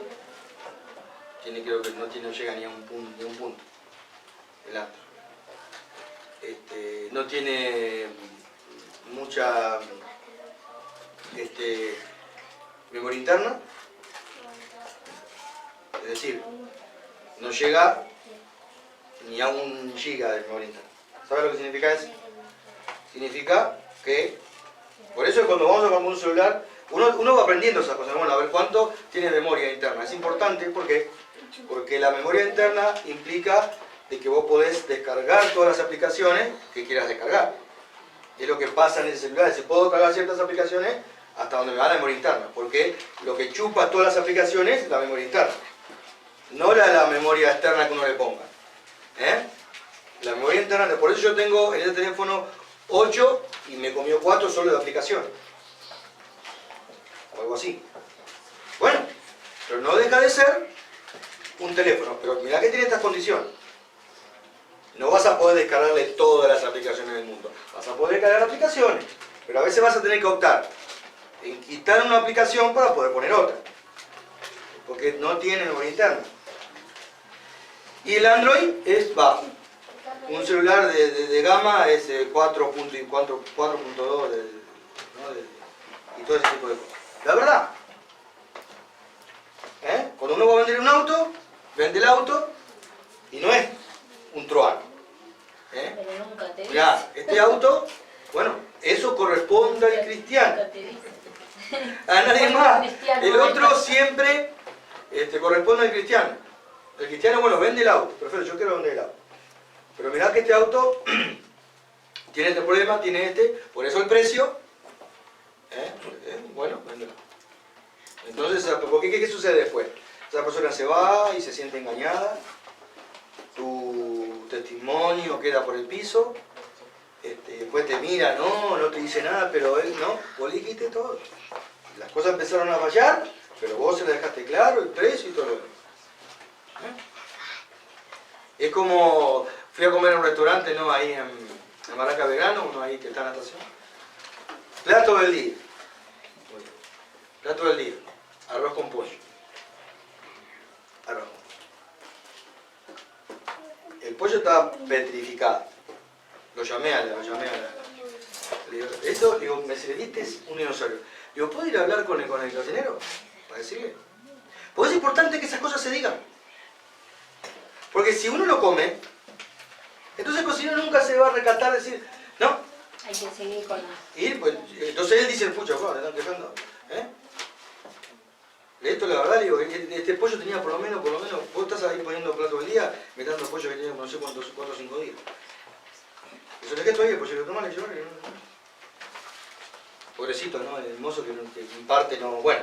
Creo que no llega ni a un punto. El Android. No tiene mucha memoria interna. Es decir, no llega ni a 1 giga de memoria interna. ¿Sabes lo que significa eso? Significa que, por eso cuando vamos a comprar un celular, uno va aprendiendo esas cosas. Bueno, a ver cuánto tiene memoria interna. Es importante porque la memoria interna implica de que vos podés descargar todas las aplicaciones que quieras descargar. Es lo que pasa en el celular. Si puedo cargar ciertas aplicaciones hasta donde me va la memoria interna. Porque lo que chupa todas las aplicaciones es la memoria interna. No la memoria externa que uno le ponga. La memoria interna, por eso yo tengo en este teléfono 8 y me comió 4 solo de aplicaciones. O algo así. Bueno, pero no deja de ser un teléfono. Pero mirá que tiene estas condiciones. No vas a poder descargarle todas las aplicaciones del mundo. Vas a poder descargar aplicaciones. Pero a veces vas a tener que optar en quitar una aplicación para poder poner otra. Porque no tiene memoria interna. Y el Android es bajo. Un celular de gama es 4.2 y todo ese tipo de cosas. La verdad. Cuando uno va a vender un auto, vende el auto y no es un truano. Pero nunca te dice. Mirá, este auto, bueno, eso corresponde al cristiano. Nunca te dice. A nadie más. Cristiano, El otro siempre corresponde al cristiano. El cristiano, bueno, vende el auto. Perfecto, yo quiero vender el auto. Pero mirá que este auto tiene este problema, tiene por eso el precio. Bueno, véndelo. Entonces, ¿qué sucede después? Esa persona se va y se siente engañada. Tu testimonio queda por el piso. Después te mira, no te dice nada, pero él no, vos le dijiste todo. Las cosas empezaron a fallar, pero vos se le dejaste claro, el precio y todo lo demás. Es como, fui a comer en un restaurante, ¿no? Ahí En Maraca Vegano, uno ahí que está en natación. Plato del día. Muy bien. Plato del día. Arroz con pollo. Arroz. El pollo estaba petrificado. Lo llamé a la. Le digo, esto, digo, me serviste es un dinosaurio. Digo, ¿puedo ir a hablar con el cocinero? Para decirle. Pues es importante que esas cosas se digan. Porque si uno lo come, entonces el cocinero nunca se va a recatar de decir, no. Hay que seguir con la... Y pues, entonces él dice, pucha, le están quejando. Esto la verdad, digo, este pollo tenía por lo menos, vos estás ahí poniendo plato del día, metiendo pollo que tiene no sé cuántos 5 días. Eso le que estoy, el pollo lo toma, le lleva. Pobrecito, ¿no? El mozo que en parte no, bueno,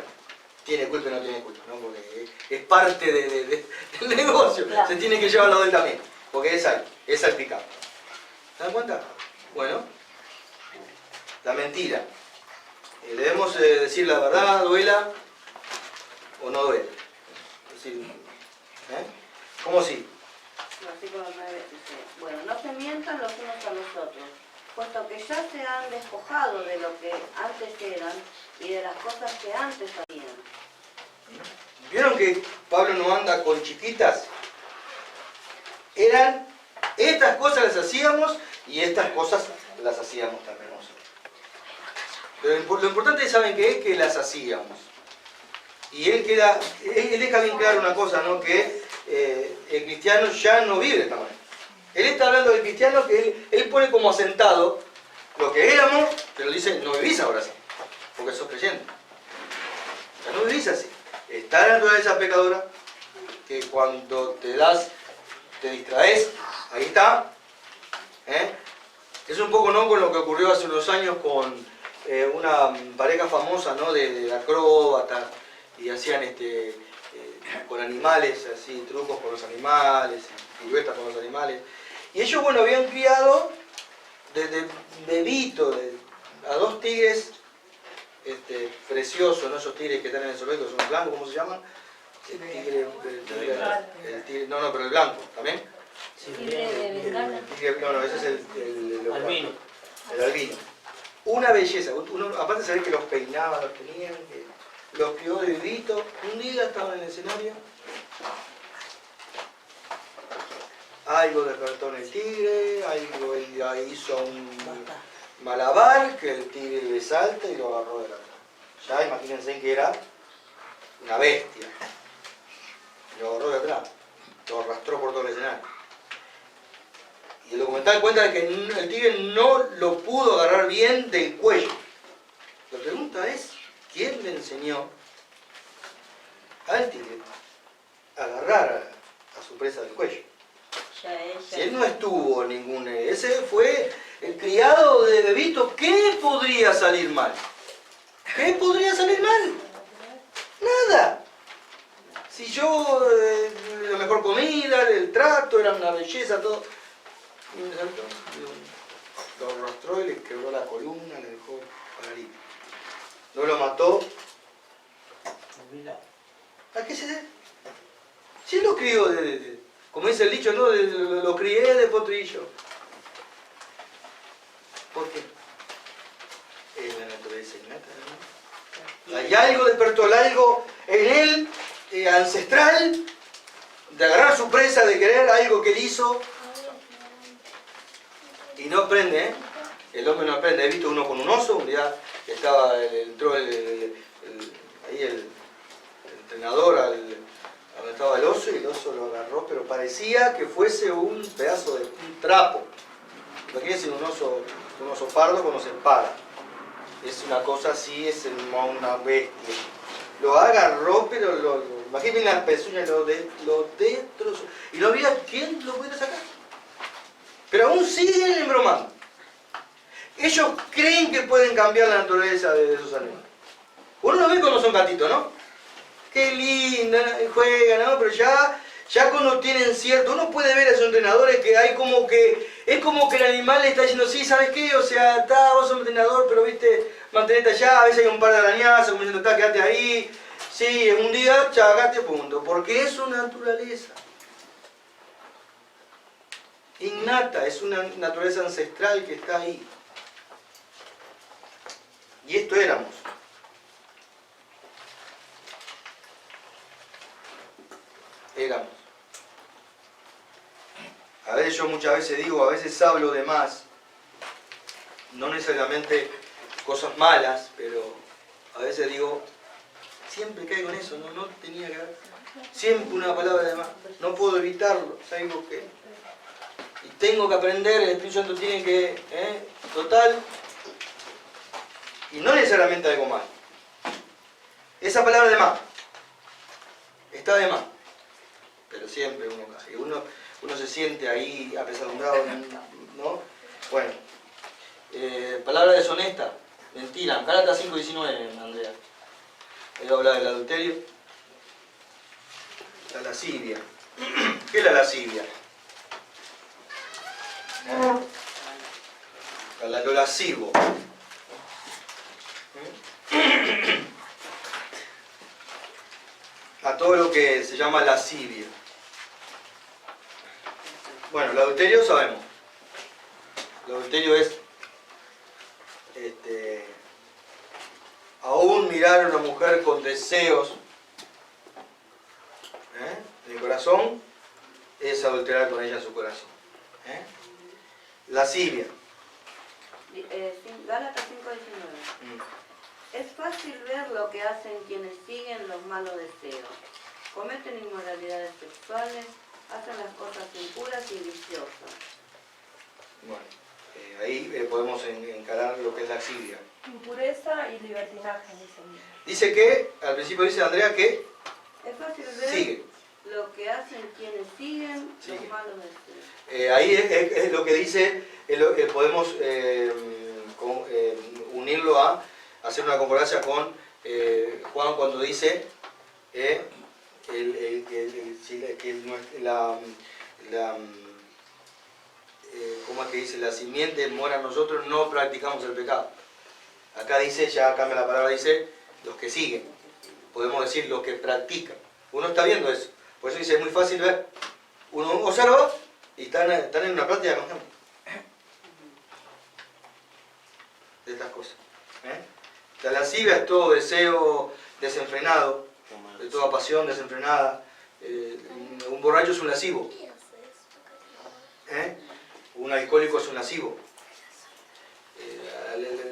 tiene culpa y no tiene culpa, ¿no? Porque es parte del negocio, claro. Se tiene que llevar la de él también, porque es salpicado. ¿Se dan cuenta? Bueno, la mentira. Debemos decir la verdad, duela o no duele. Es decir, ¿cómo sí? Versículo 9 dice, bueno, no se mientan los unos a los otros, puesto que ya se han despojado de lo que antes eran y de las cosas que antes habían. ¿Vieron que Pablo no anda con chiquitas? Estas cosas las hacíamos y estas cosas las hacíamos también nosotros. Pero lo importante, ¿saben qué es? Que las hacíamos. Y él deja bien claro una cosa, ¿no? Que el cristiano ya no vive de esta manera. Él está hablando del cristiano que él pone como asentado lo que éramos, pero dice, no vivís ahora así, porque sos creyente. Ya no vivís así. Está la naturaleza pecadora, que cuando te distraes, ahí está. Es un poco, ¿no?, con lo que ocurrió hace unos años con una pareja famosa, ¿no?, de acróbatas, y hacían con animales, así, trucos con los animales, piruetas con los animales. Y ellos, bueno, habían criado desde bebito a 2 tigres preciosos, ¿no? Esos tigres que están en el zoológico, son blancos, ¿cómo se llaman? El tigre, no, pero el blanco, ¿también? Tigre de Bengala. No, ese es el albino. El albino. Una belleza. Aparte se ve que los peinaban, los tenían, que los crió de bebito. Un día estaban en el escenario. Algo despertó en el tigre, algo hizo un malabar, que el tigre le salta y lo agarró de la mano. Ya imagínense que era una bestia. Lo agarró de atrás, lo arrastró por todo el escenario. Y el documental cuenta de que el tigre no lo pudo agarrar bien del cuello. La pregunta es, ¿quién le enseñó al tigre a agarrar a su presa del cuello? Si él no estuvo en ningún... Ese fue el criado de bebito. ¿Qué podría salir mal? ¿Qué podría salir mal? Nada. Si yo, la mejor comida, el trato, era una belleza, todo. Lo arrastró y le quebró la columna, le dejó paralítico. No lo mató. ¿A qué se debe? Si él lo crió como dice el dicho, ¿no? Lo crié de potrillo. ¿Por qué? Es la naturaleza innata, ¿no? Hay algo despertó, algo en él ancestral de agarrar su presa, de querer algo que él hizo y no aprende, El hombre no aprende. He visto uno con un oso, un día entró ahí el entrenador donde estaba el oso y el oso lo agarró, pero parecía que fuese un pedazo de un trapo. Imagínense un oso pardo cuando se para. Es una cosa así, es una bestia. Lo agarró, pero imagínense las pezuñas, lo destrozó. Y no había quien lo pudiera sacar. Pero aún siguen embromando. Ellos creen que pueden cambiar la naturaleza de esos animales. Uno lo ve cuando son gatitos, ¿no? Qué linda, juegan, ¿no? Pero ya cuando tienen cierto... Uno puede ver a esos entrenadores que hay como que... Es como que el animal le está diciendo, sí, ¿sabes qué? O sea, vos sos un entrenador, pero viste, mantenete allá, a veces hay un par de arañazos, como diciendo, quédate ahí. Sí, un día, chagate, punto. Porque es su naturaleza. innata, es una naturaleza ancestral que está ahí. Y esto éramos. Éramos. A veces yo muchas veces digo, a veces hablo de más, no necesariamente cosas malas, pero a veces digo, siempre caigo en eso, no tenía que haber, siempre una palabra de más, no puedo evitarlo, es algo que, y tengo que aprender, el Espíritu Santo tiene que, total, y no necesariamente algo mal. Esa palabra de más, está de más, pero siempre uno cae, uno se siente ahí apesadumbrado, ¿no? Bueno, palabra deshonesta, mentira, Gálatas 5:19, Andrea. Ahí habla del adulterio. La lascivia. ¿Qué es la lascivia? Lo lascivo. A todo lo que se llama lascivia. Bueno, el adulterio sabemos. El adulterio es aún mirar a una mujer con deseos en el corazón es adulterar con ella su corazón. Lascivia. Gálatas 5:19. Es fácil ver lo que hacen quienes siguen los malos deseos. Cometen inmoralidades sexuales, hacen las cosas impuras y viciosas. Bueno, ahí podemos encarar lo que es lascivia. Impureza y libertinaje, dice el libro. Dice que, al principio dice Andrea que Es fácil ver sigue. lo que hacen quienes siguen Sigue. los malos deseos. Ahí es lo que dice, podemos unirlo a hacer una concordancia con Juan cuando dice ¿cómo es que dice? La simiente mora en nosotros, no practicamos el pecado. Acá dice, ya cambia la palabra, dice los que siguen. Podemos decir los que practican. Uno está viendo eso. Por eso dice, es muy fácil ver. Uno observa y están en una práctica de estas cosas. La lascivia es todo deseo desenfrenado, de toda pasión desenfrenada. Un borracho es un lascivo. Un alcohólico es un lascivo.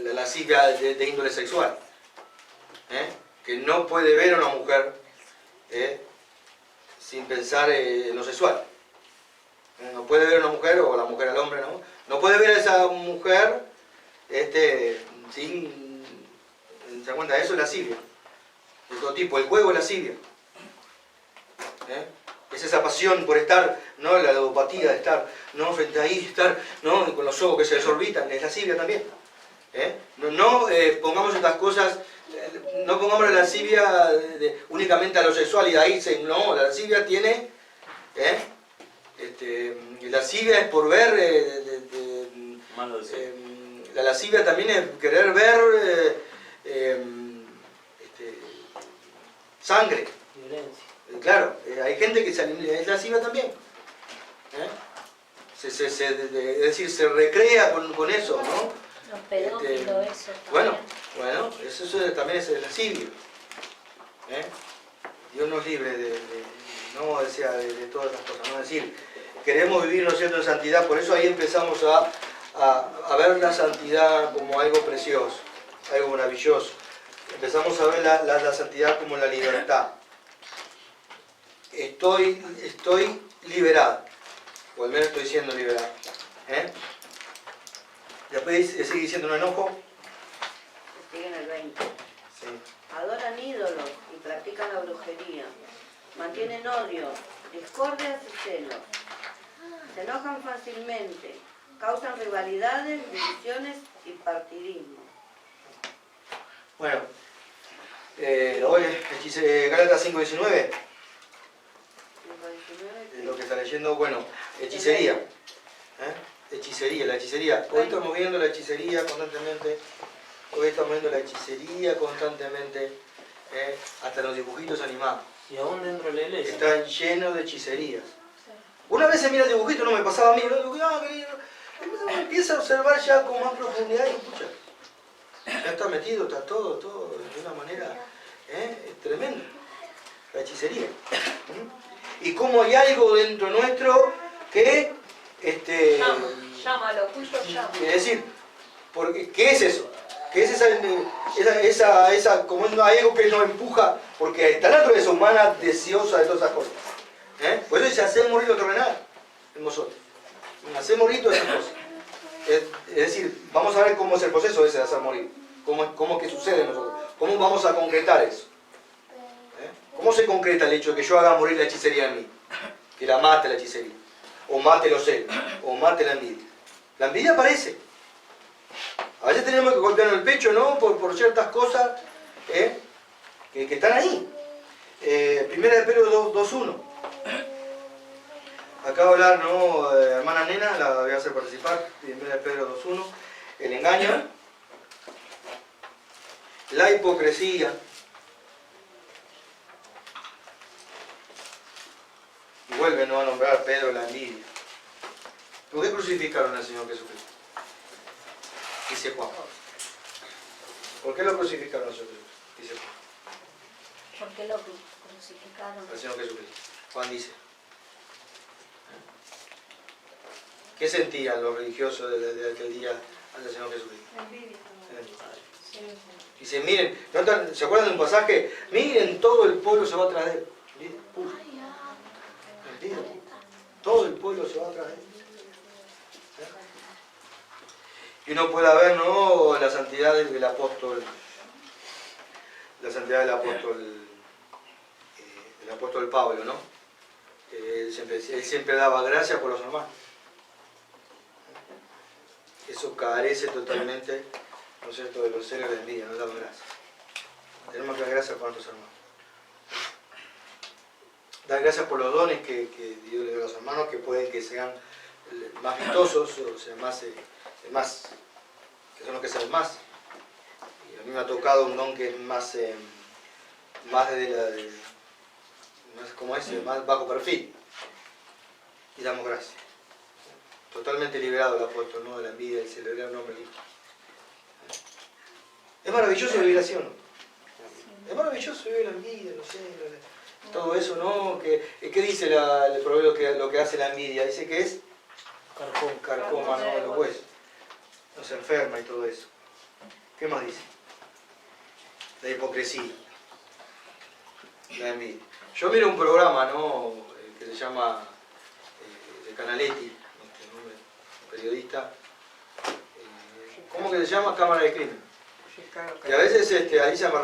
La lascivia de índole sexual. Que no puede ver a una mujer sin pensar en lo sexual. No puede ver a una mujer, o la mujer al hombre, no puede ver a esa mujer sin... ¿Se dan cuenta? Eso es lascivia. De todo tipo. El juego es lascivia. Es esa pasión por estar, ¿no? La ludopatía de estar, ¿no? Frente ahí, estar, ¿no? Con los ojos que se desorbitan, es lascivia también. No pongamos estas cosas, no pongamos la lascivia únicamente a lo sexual y de ahí no, la lascivia tiene, la lascivia es por ver, la lascivia también es querer ver sangre. Violencia. Claro, hay gente que es lasciva también. Es decir, se recrea con eso, ¿no? Los pedófilos, eso. Bueno, eso también es lascivio. Dios nos libre de todas las cosas. ¿No? Es decir, queremos vivir, ¿no es cierto?, en santidad. Por eso ahí empezamos a ver la santidad como algo precioso, algo maravilloso. Empezamos a ver la santidad como la libertad. Estoy liberado, o al menos estoy siendo liberado. Después sigue diciendo un enojo. Sigue en el 20. Sí. Adoran ídolos y practican la brujería. Mantienen odios, discordias y celos. Se enojan fácilmente. Causan rivalidades, divisiones y partidismo. Bueno, Gálatas 5:19. Lo que está leyendo, bueno, hechicería. Hechicería, la hechicería. Hoy estamos viendo la hechicería constantemente. Hasta los dibujitos animados. Y aún dentro de la iglesia. Están llenos de hechicerías. Una vez se mira el dibujito, no me pasaba a mí, ¿no? Digo, qué lindo. Uno empieza a observar ya con más profundidad y escucha. Ya está metido, está todo de una manera tremenda. La hechicería. Y como hay algo dentro nuestro que Llámalo, justo llama. es decir, porque, ¿qué es eso? ¿Qué es esa como hay algo que nos empuja? Porque está la naturaleza humana deseosa de todas esas cosas. Por eso dice, hacer morir lo terrenal en vosotros. Hacer morir todas esas cosas. Es decir, vamos a ver cómo es el proceso ese de hacer morir. Cómo es que sucede en nosotros. Cómo vamos a concretar eso. ¿Cómo se concreta el hecho de que yo haga morir la hechicería en mí? Que la mate la hechicería. O mate los celos. O mate la envidia. La envidia aparece. A veces tenemos que golpear el pecho, ¿no? Por ciertas cosas que están ahí. Primera de Pedro 2.1. Acaba de hablar, ¿no? Hermana Nena, la voy a hacer participar. Primera de Pedro 2.1. El engaño. La hipocresía. Y vuelve, ¿no?, a nombrar Pedro la envidia. ¿Por qué crucificaron al Señor Jesucristo? Dice Juan. ¿Por qué lo crucificaron al Señor Jesucristo? Dice Juan. ¿Por qué lo crucificaron? Al Señor Jesucristo. Juan dice. ¿Qué sentían los religiosos de aquel día al Señor Jesucristo? Envidia. Dice, miren, ¿se acuerdan de un pasaje? Miren, todo el pueblo se va atrás de él. Envidia. Todo el pueblo se va atrás de él. Y uno puede ver, ¿no?, la santidad del apóstol, el apóstol Pablo, ¿no? Él siempre daba gracias por los hermanos. Eso carece totalmente, ¿no es cierto?, de los celos de envidia, no damos gracias. Tenemos que dar gracias por nuestros hermanos. Dar gracias por los dones que Dios le da a los hermanos, que pueden que sean más vistosos, o sea, que son los que saben más. Y a mí me ha tocado un don que es más más bajo perfil. Y damos gracias. Totalmente liberado el apóstol, ¿no?, de la envidia, del celebrar el nombre del Hijo. Es maravilloso vivir así, ¿o no? Es maravilloso vivir la envidia, los celos, todo eso, ¿no? ¿Qué dice el proverbio lo que hace la envidia? Dice que es carcoma, ¿no?, de los huesos. Nos enferma y todo eso. ¿Qué más dice? La hipocresía. La envidia. Yo miro un programa, ¿no?, que se llama de Canaletti, un periodista. ¿Cómo que se llama? Cámara de Crimen. Y a veces Alicia me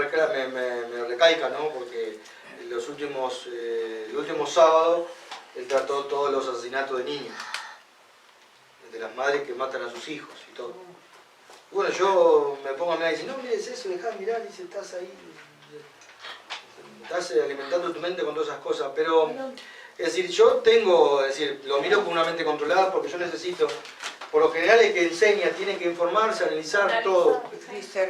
recalca, ¿no?, porque el último sábado él trató todos los asesinatos de niños, de las madres que matan a sus hijos y todo. Y bueno, yo me pongo a mirar y dice, no mires eso, dejá de mirar, dice, estás ahí, estás alimentando tu mente con todas esas cosas, pero es decir, lo miro con una mente controlada porque yo necesito, por lo general el que enseña tiene que informarse, analizar todo.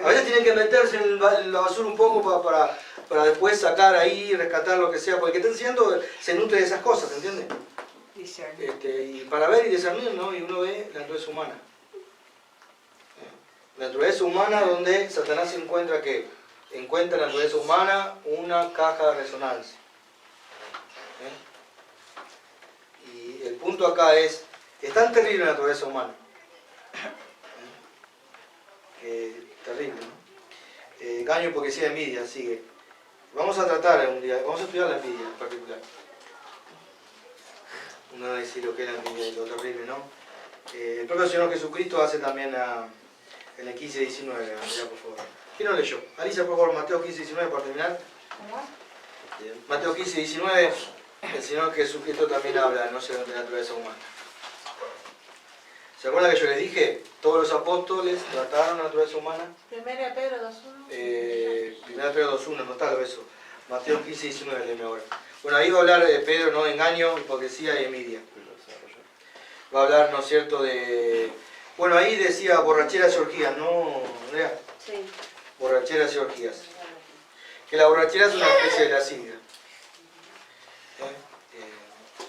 A veces tienen que meterse en la basura un poco para después sacar ahí, rescatar lo que sea, porque el que está enseñando se nutre de esas cosas, ¿entiendes? Y para ver y discernir, ¿no? Y uno ve la naturaleza humana. La naturaleza humana donde Satanás encuentra ¿qué? Encuentra en la naturaleza humana una caja de resonancia. Y el punto acá es tan terrible la naturaleza humana. Terrible, ¿no? Engaño, hipocresía, envidia, sigue. Vamos a tratar un día, vamos a estudiar la envidia en particular. Uno va a decir lo que es la envidia y lo terrible, ¿no? El propio Señor Jesucristo hace también en el 15-19, Andrea, por favor. ¿Quién lo leyó? Alicia, por favor, Mateo 15-19 para terminar. Mateo 15-19, el Señor Jesucristo también habla, no sé, de la naturaleza humana. ¿Se acuerdan que yo les dije? Todos los apóstoles trataron la naturaleza humana. Primera Pedro 2.1. Primera Pedro 2.1, anotalo eso. Mateo 15-19, léeme ahora. Bueno, ahí va a hablar de Pedro, ¿no?, de engaño, hipocresía y envidia. Va a hablar, ¿no es cierto?, de... Bueno, ahí decía borracheras y orgías, ¿no, Andrea? Sí. Borracheras y orgías. Que la borrachera es una especie de lascivia.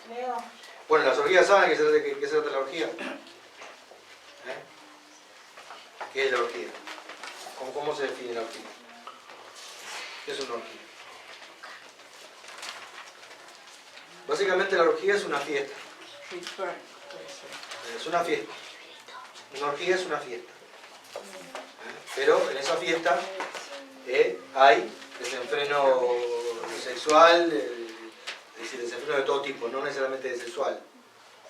Leo. Bueno, las orgías saben qué se trata la orgía. ¿Qué es la orgía? ¿Cómo se define la orgía? ¿Qué es una orgía? Básicamente la orgía es una fiesta. Ritual, puede ser. Es una fiesta. Una orgía es una fiesta. Pero en esa fiesta hay desenfreno sexual, es decir, desenfreno de todo tipo, no necesariamente de sexual.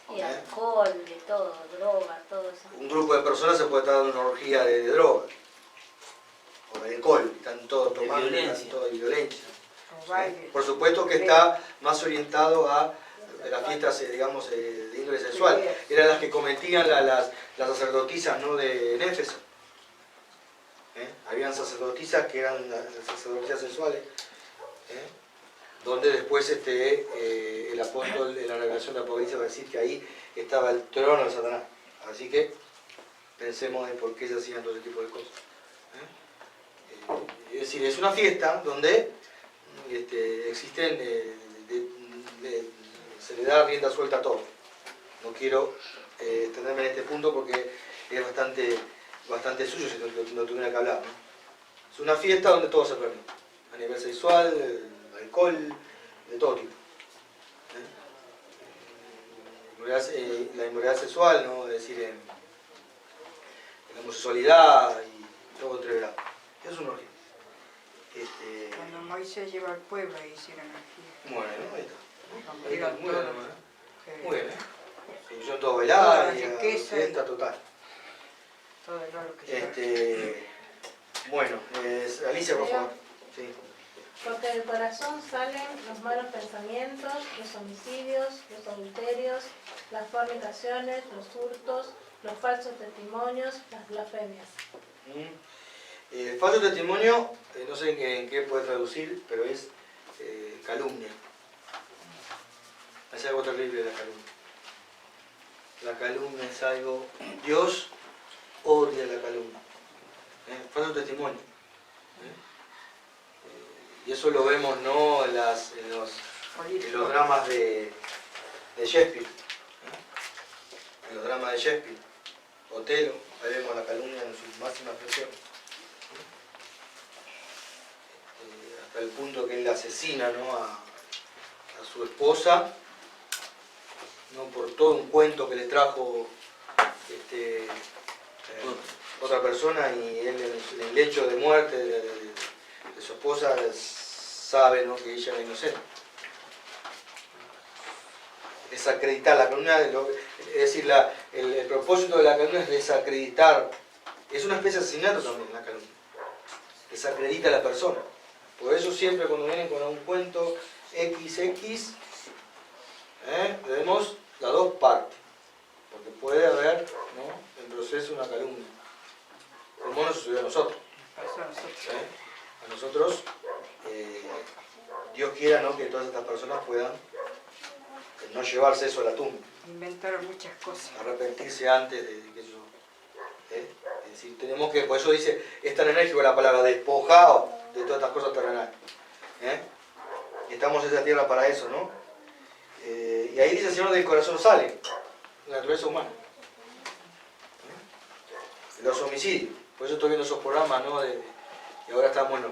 Y alcohol, de todo, droga, todo eso. Un grupo de personas se puede estar dando una orgía de droga o de alcohol, están todos De tomando, violencia. están todos de violencia. O baile. Por supuesto que está más orientado a las fiestas, digamos, de índole sexual. Eran las que cometían las sacerdotisas, ¿no?, de Éfeso. Habían sacerdotisas que eran las sacerdotisas sexuales, donde después el apóstol en la revelación de Apocalipsis va a decir que ahí estaba el trono de Satanás. Así que pensemos en por qué se hacían todo ese tipo de cosas. Es decir, es una fiesta donde existen, se le da rienda suelta a todo. No quiero extenderme en este punto porque es bastante suyo si no tuviera que hablar, ¿no? Es una fiesta donde todo se permite, a nivel sexual, alcohol, de todo tipo. La inmoralidad sexual, ¿no? Es decir, la homosexualidad y todo entreverado. Eso es una orgía. Cuando Moisés llevó al pueblo e hicieron orgía. Bueno, ahí está. Cuando Ahí está, dieron muy todo. bien, hermano. que- Muy bien, Se pusieron todo a Toda bailar, la y a riqueza fiesta total. Todo el oro que llevaba. Bueno, Alicia, por favor. Sí. Porque del corazón salen los malos pensamientos, los homicidios, los adulterios, las fornicaciones, los hurtos, los falsos testimonios, las blasfemias. Falso testimonio, no sé en qué puede traducir, pero es calumnia. Es algo terrible la calumnia. La calumnia es algo... Dios odia la calumnia. Falso testimonio. Y eso lo vemos, ¿no?, en los dramas de Shakespeare. En los dramas de Shakespeare. Otelo, ahí vemos la calumnia en su máxima expresión. Hasta el punto que él asesina, ¿no?, a su esposa, ¿no?, por todo un cuento que le trajo otra persona, y él en el lecho de muerte de su esposa sabe, ¿no?, que ella era inocente. Desacreditar la calumnia, es decir, el propósito de la calumnia es desacreditar. Es una especie de asesinato también la calumnia. Desacredita a la persona. Por eso siempre cuando vienen con un cuento XX, vemos las dos partes. Porque puede haber, ¿no?, en proceso una calumnia. Como nos sucedió a nosotros. Pasó a nosotros. A nosotros, Dios quiera, ¿no?, que todas estas personas puedan no llevarse eso a la tumba. Inventaron muchas cosas. Arrepentirse antes de que eso. Es decir, tenemos que, por eso dice, es tan enérgico la palabra, despojado de todas estas cosas terrenales. Estamos en esa tierra para eso, ¿no? Y ahí dice el Señor, del corazón sale la naturaleza humana. Los homicidios. Por eso estoy viendo esos programas, ¿no? Y ahora estamos, bueno,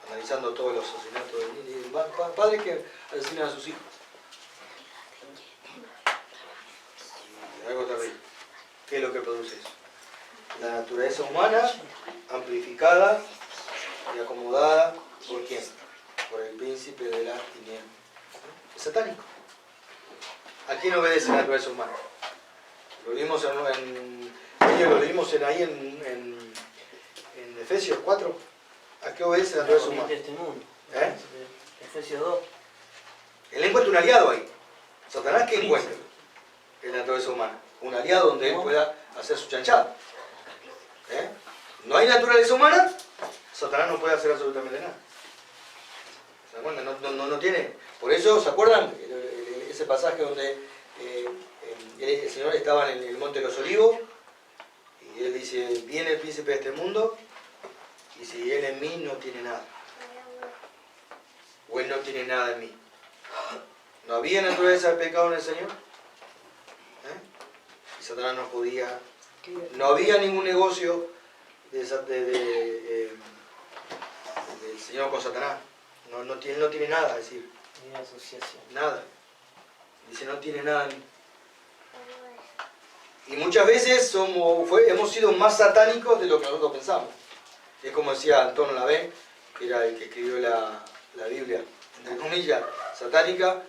analizando todos los asesinatos de padres que asesinan a sus hijos. Y algo terrible. ¿Qué es lo que produce eso? La naturaleza humana amplificada y acomodada ¿por quién? Por el príncipe de las tinieblas. Es satánico. ¿A quién obedece la naturaleza humana? Lo vimos ahí en Efesios 4. ¿A qué obedece la naturaleza humana? Este mundo. Efesios 2. Él encuentra un aliado ahí. ¿Satanás qué encuentra en la naturaleza humana? Un aliado donde él pueda hacer su chanchada. No hay naturaleza humana, Satanás no puede hacer absolutamente nada. ¿Se dan cuenta? No tiene. Por eso, ¿se acuerdan? Ese pasaje donde el Señor estaba en el Monte de los Olivos y él dice, viene el príncipe de este mundo y si él en mí no tiene nada. O él no tiene nada en mí. No había naturaleza de pecado en el Señor. Y Satanás no podía. No había ningún negocio del Señor con Satanás. No tiene nada, es decir. Ni asociación. Nada. Dice, no tiene nada. Y muchas veces hemos sido más satánicos de lo que nosotros pensamos. Es como decía Antonio Lavey, que era el que escribió la Biblia, entre comillas, satánica.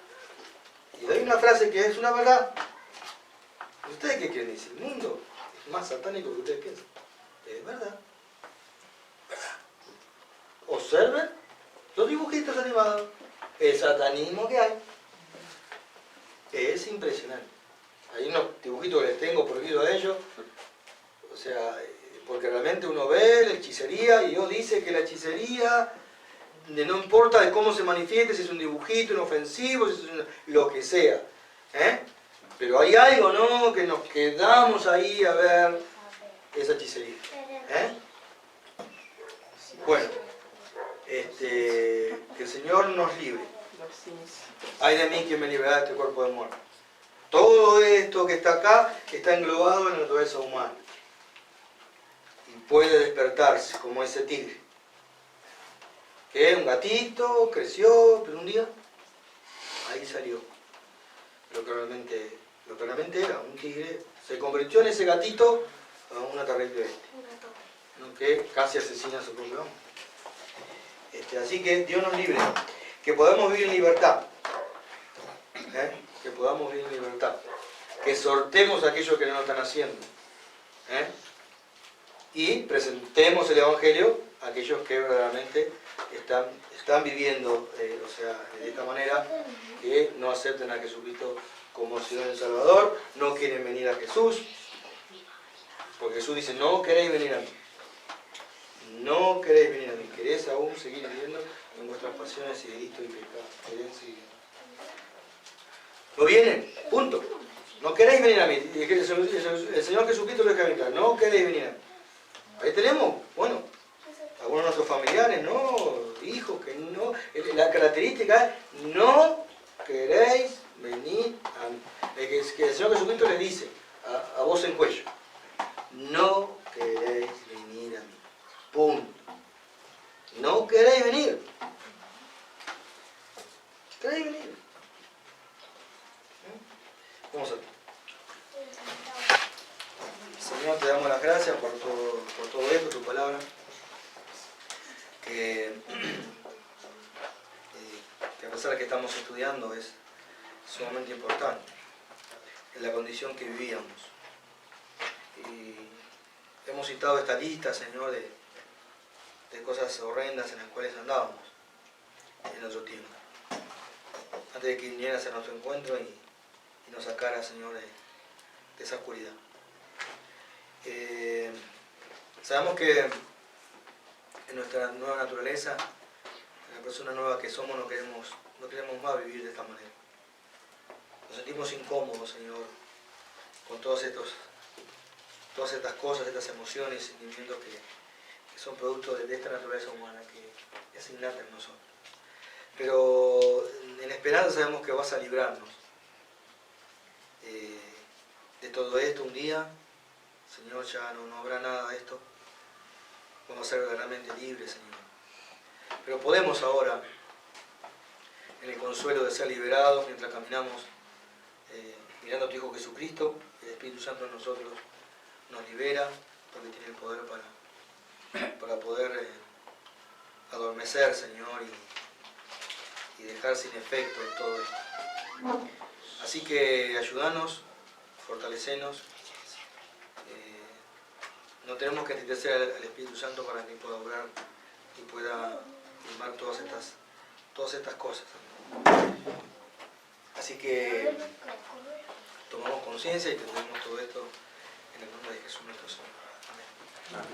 Y hay una frase que es una verdad. ¿Ustedes qué creen? Dice, el mundo es más satánico que ustedes piensan. Es verdad. Observen los dibujitos animados. El satanismo que hay. Es impresionante. Hay unos dibujitos que les tengo prohibido a ellos. O sea, porque realmente uno ve la hechicería y Dios dice que la hechicería, no importa de cómo se manifieste, si es un dibujito inofensivo, si es lo que sea. Pero hay algo, ¿no? Que nos quedamos ahí a ver esa hechicería. Bueno, que el Señor nos libre. Ay de mí que me librará de este cuerpo de muerte. Todo esto que está acá está englobado en la naturaleza humana. Y puede despertarse como ese tigre. Que un gatito, creció, pero un día ahí salió. Lo que realmente era un tigre, se convirtió en ese gatito a una terrible bestia. Que casi asesina a su propio amo. Así que Dios nos libre. Que podamos vivir en libertad. Que podamos vivir en libertad. Que sortemos a aquellos que no lo están haciendo. Y presentemos el Evangelio a aquellos que verdaderamente están viviendo de esta manera, que no acepten a Jesucristo como Señor y Salvador, no quieren venir a Jesús, porque Jesús dice, no queréis venir a mí. No queréis venir a mí, queréis aún seguir viviendo en vuestras pasiones y delitos y pecados. Queréis seguir. No vienen, punto. No queréis venir a mí. El Señor Jesucristo lo deja claro. No queréis venir a mí. Ahí tenemos, bueno, algunos de nuestros familiares, no, hijos, que no. La característica es, no queréis venir a mí. Que el Señor Jesucristo les dice, a voz en cuello, no queréis venir a mí. Punto. No queréis venir. ¿Queréis venir? Vamos a ver. Señor, te damos las gracias por todo esto, tu palabra. Que a pesar de que estamos estudiando es sumamente importante en la condición que vivíamos. Y hemos citado esta lista, Señor, de cosas horrendas en las cuales andábamos en nuestro tiempo. Antes de que vinieras a nuestro encuentro y nos sacaras, Señor, de esa oscuridad. Sabemos que en nuestra nueva naturaleza, en la persona nueva que somos, no queremos más vivir de esta manera. Nos sentimos incómodos, Señor, con todas estas cosas, estas emociones y sentimientos que son producto de esta naturaleza humana que es innata en nosotros. Pero en esperanza sabemos que vas a librarnos de todo esto un día. Señor, ya no habrá nada de esto. Vamos a ser verdaderamente libres, Señor. Pero podemos ahora, en el consuelo de ser liberados, mientras caminamos mirando a tu Hijo Jesucristo, el Espíritu Santo en nosotros nos libera, porque tiene el poder para poder adormecer, Señor, y dejar sin efecto todo esto. Así que ayúdanos, fortalecenos. No tenemos que entristecer al Espíritu Santo para que pueda obrar y pueda limar todas estas cosas. Así que tomamos conciencia y tendremos todo esto en el nombre de Jesús nuestro Señor. Amén.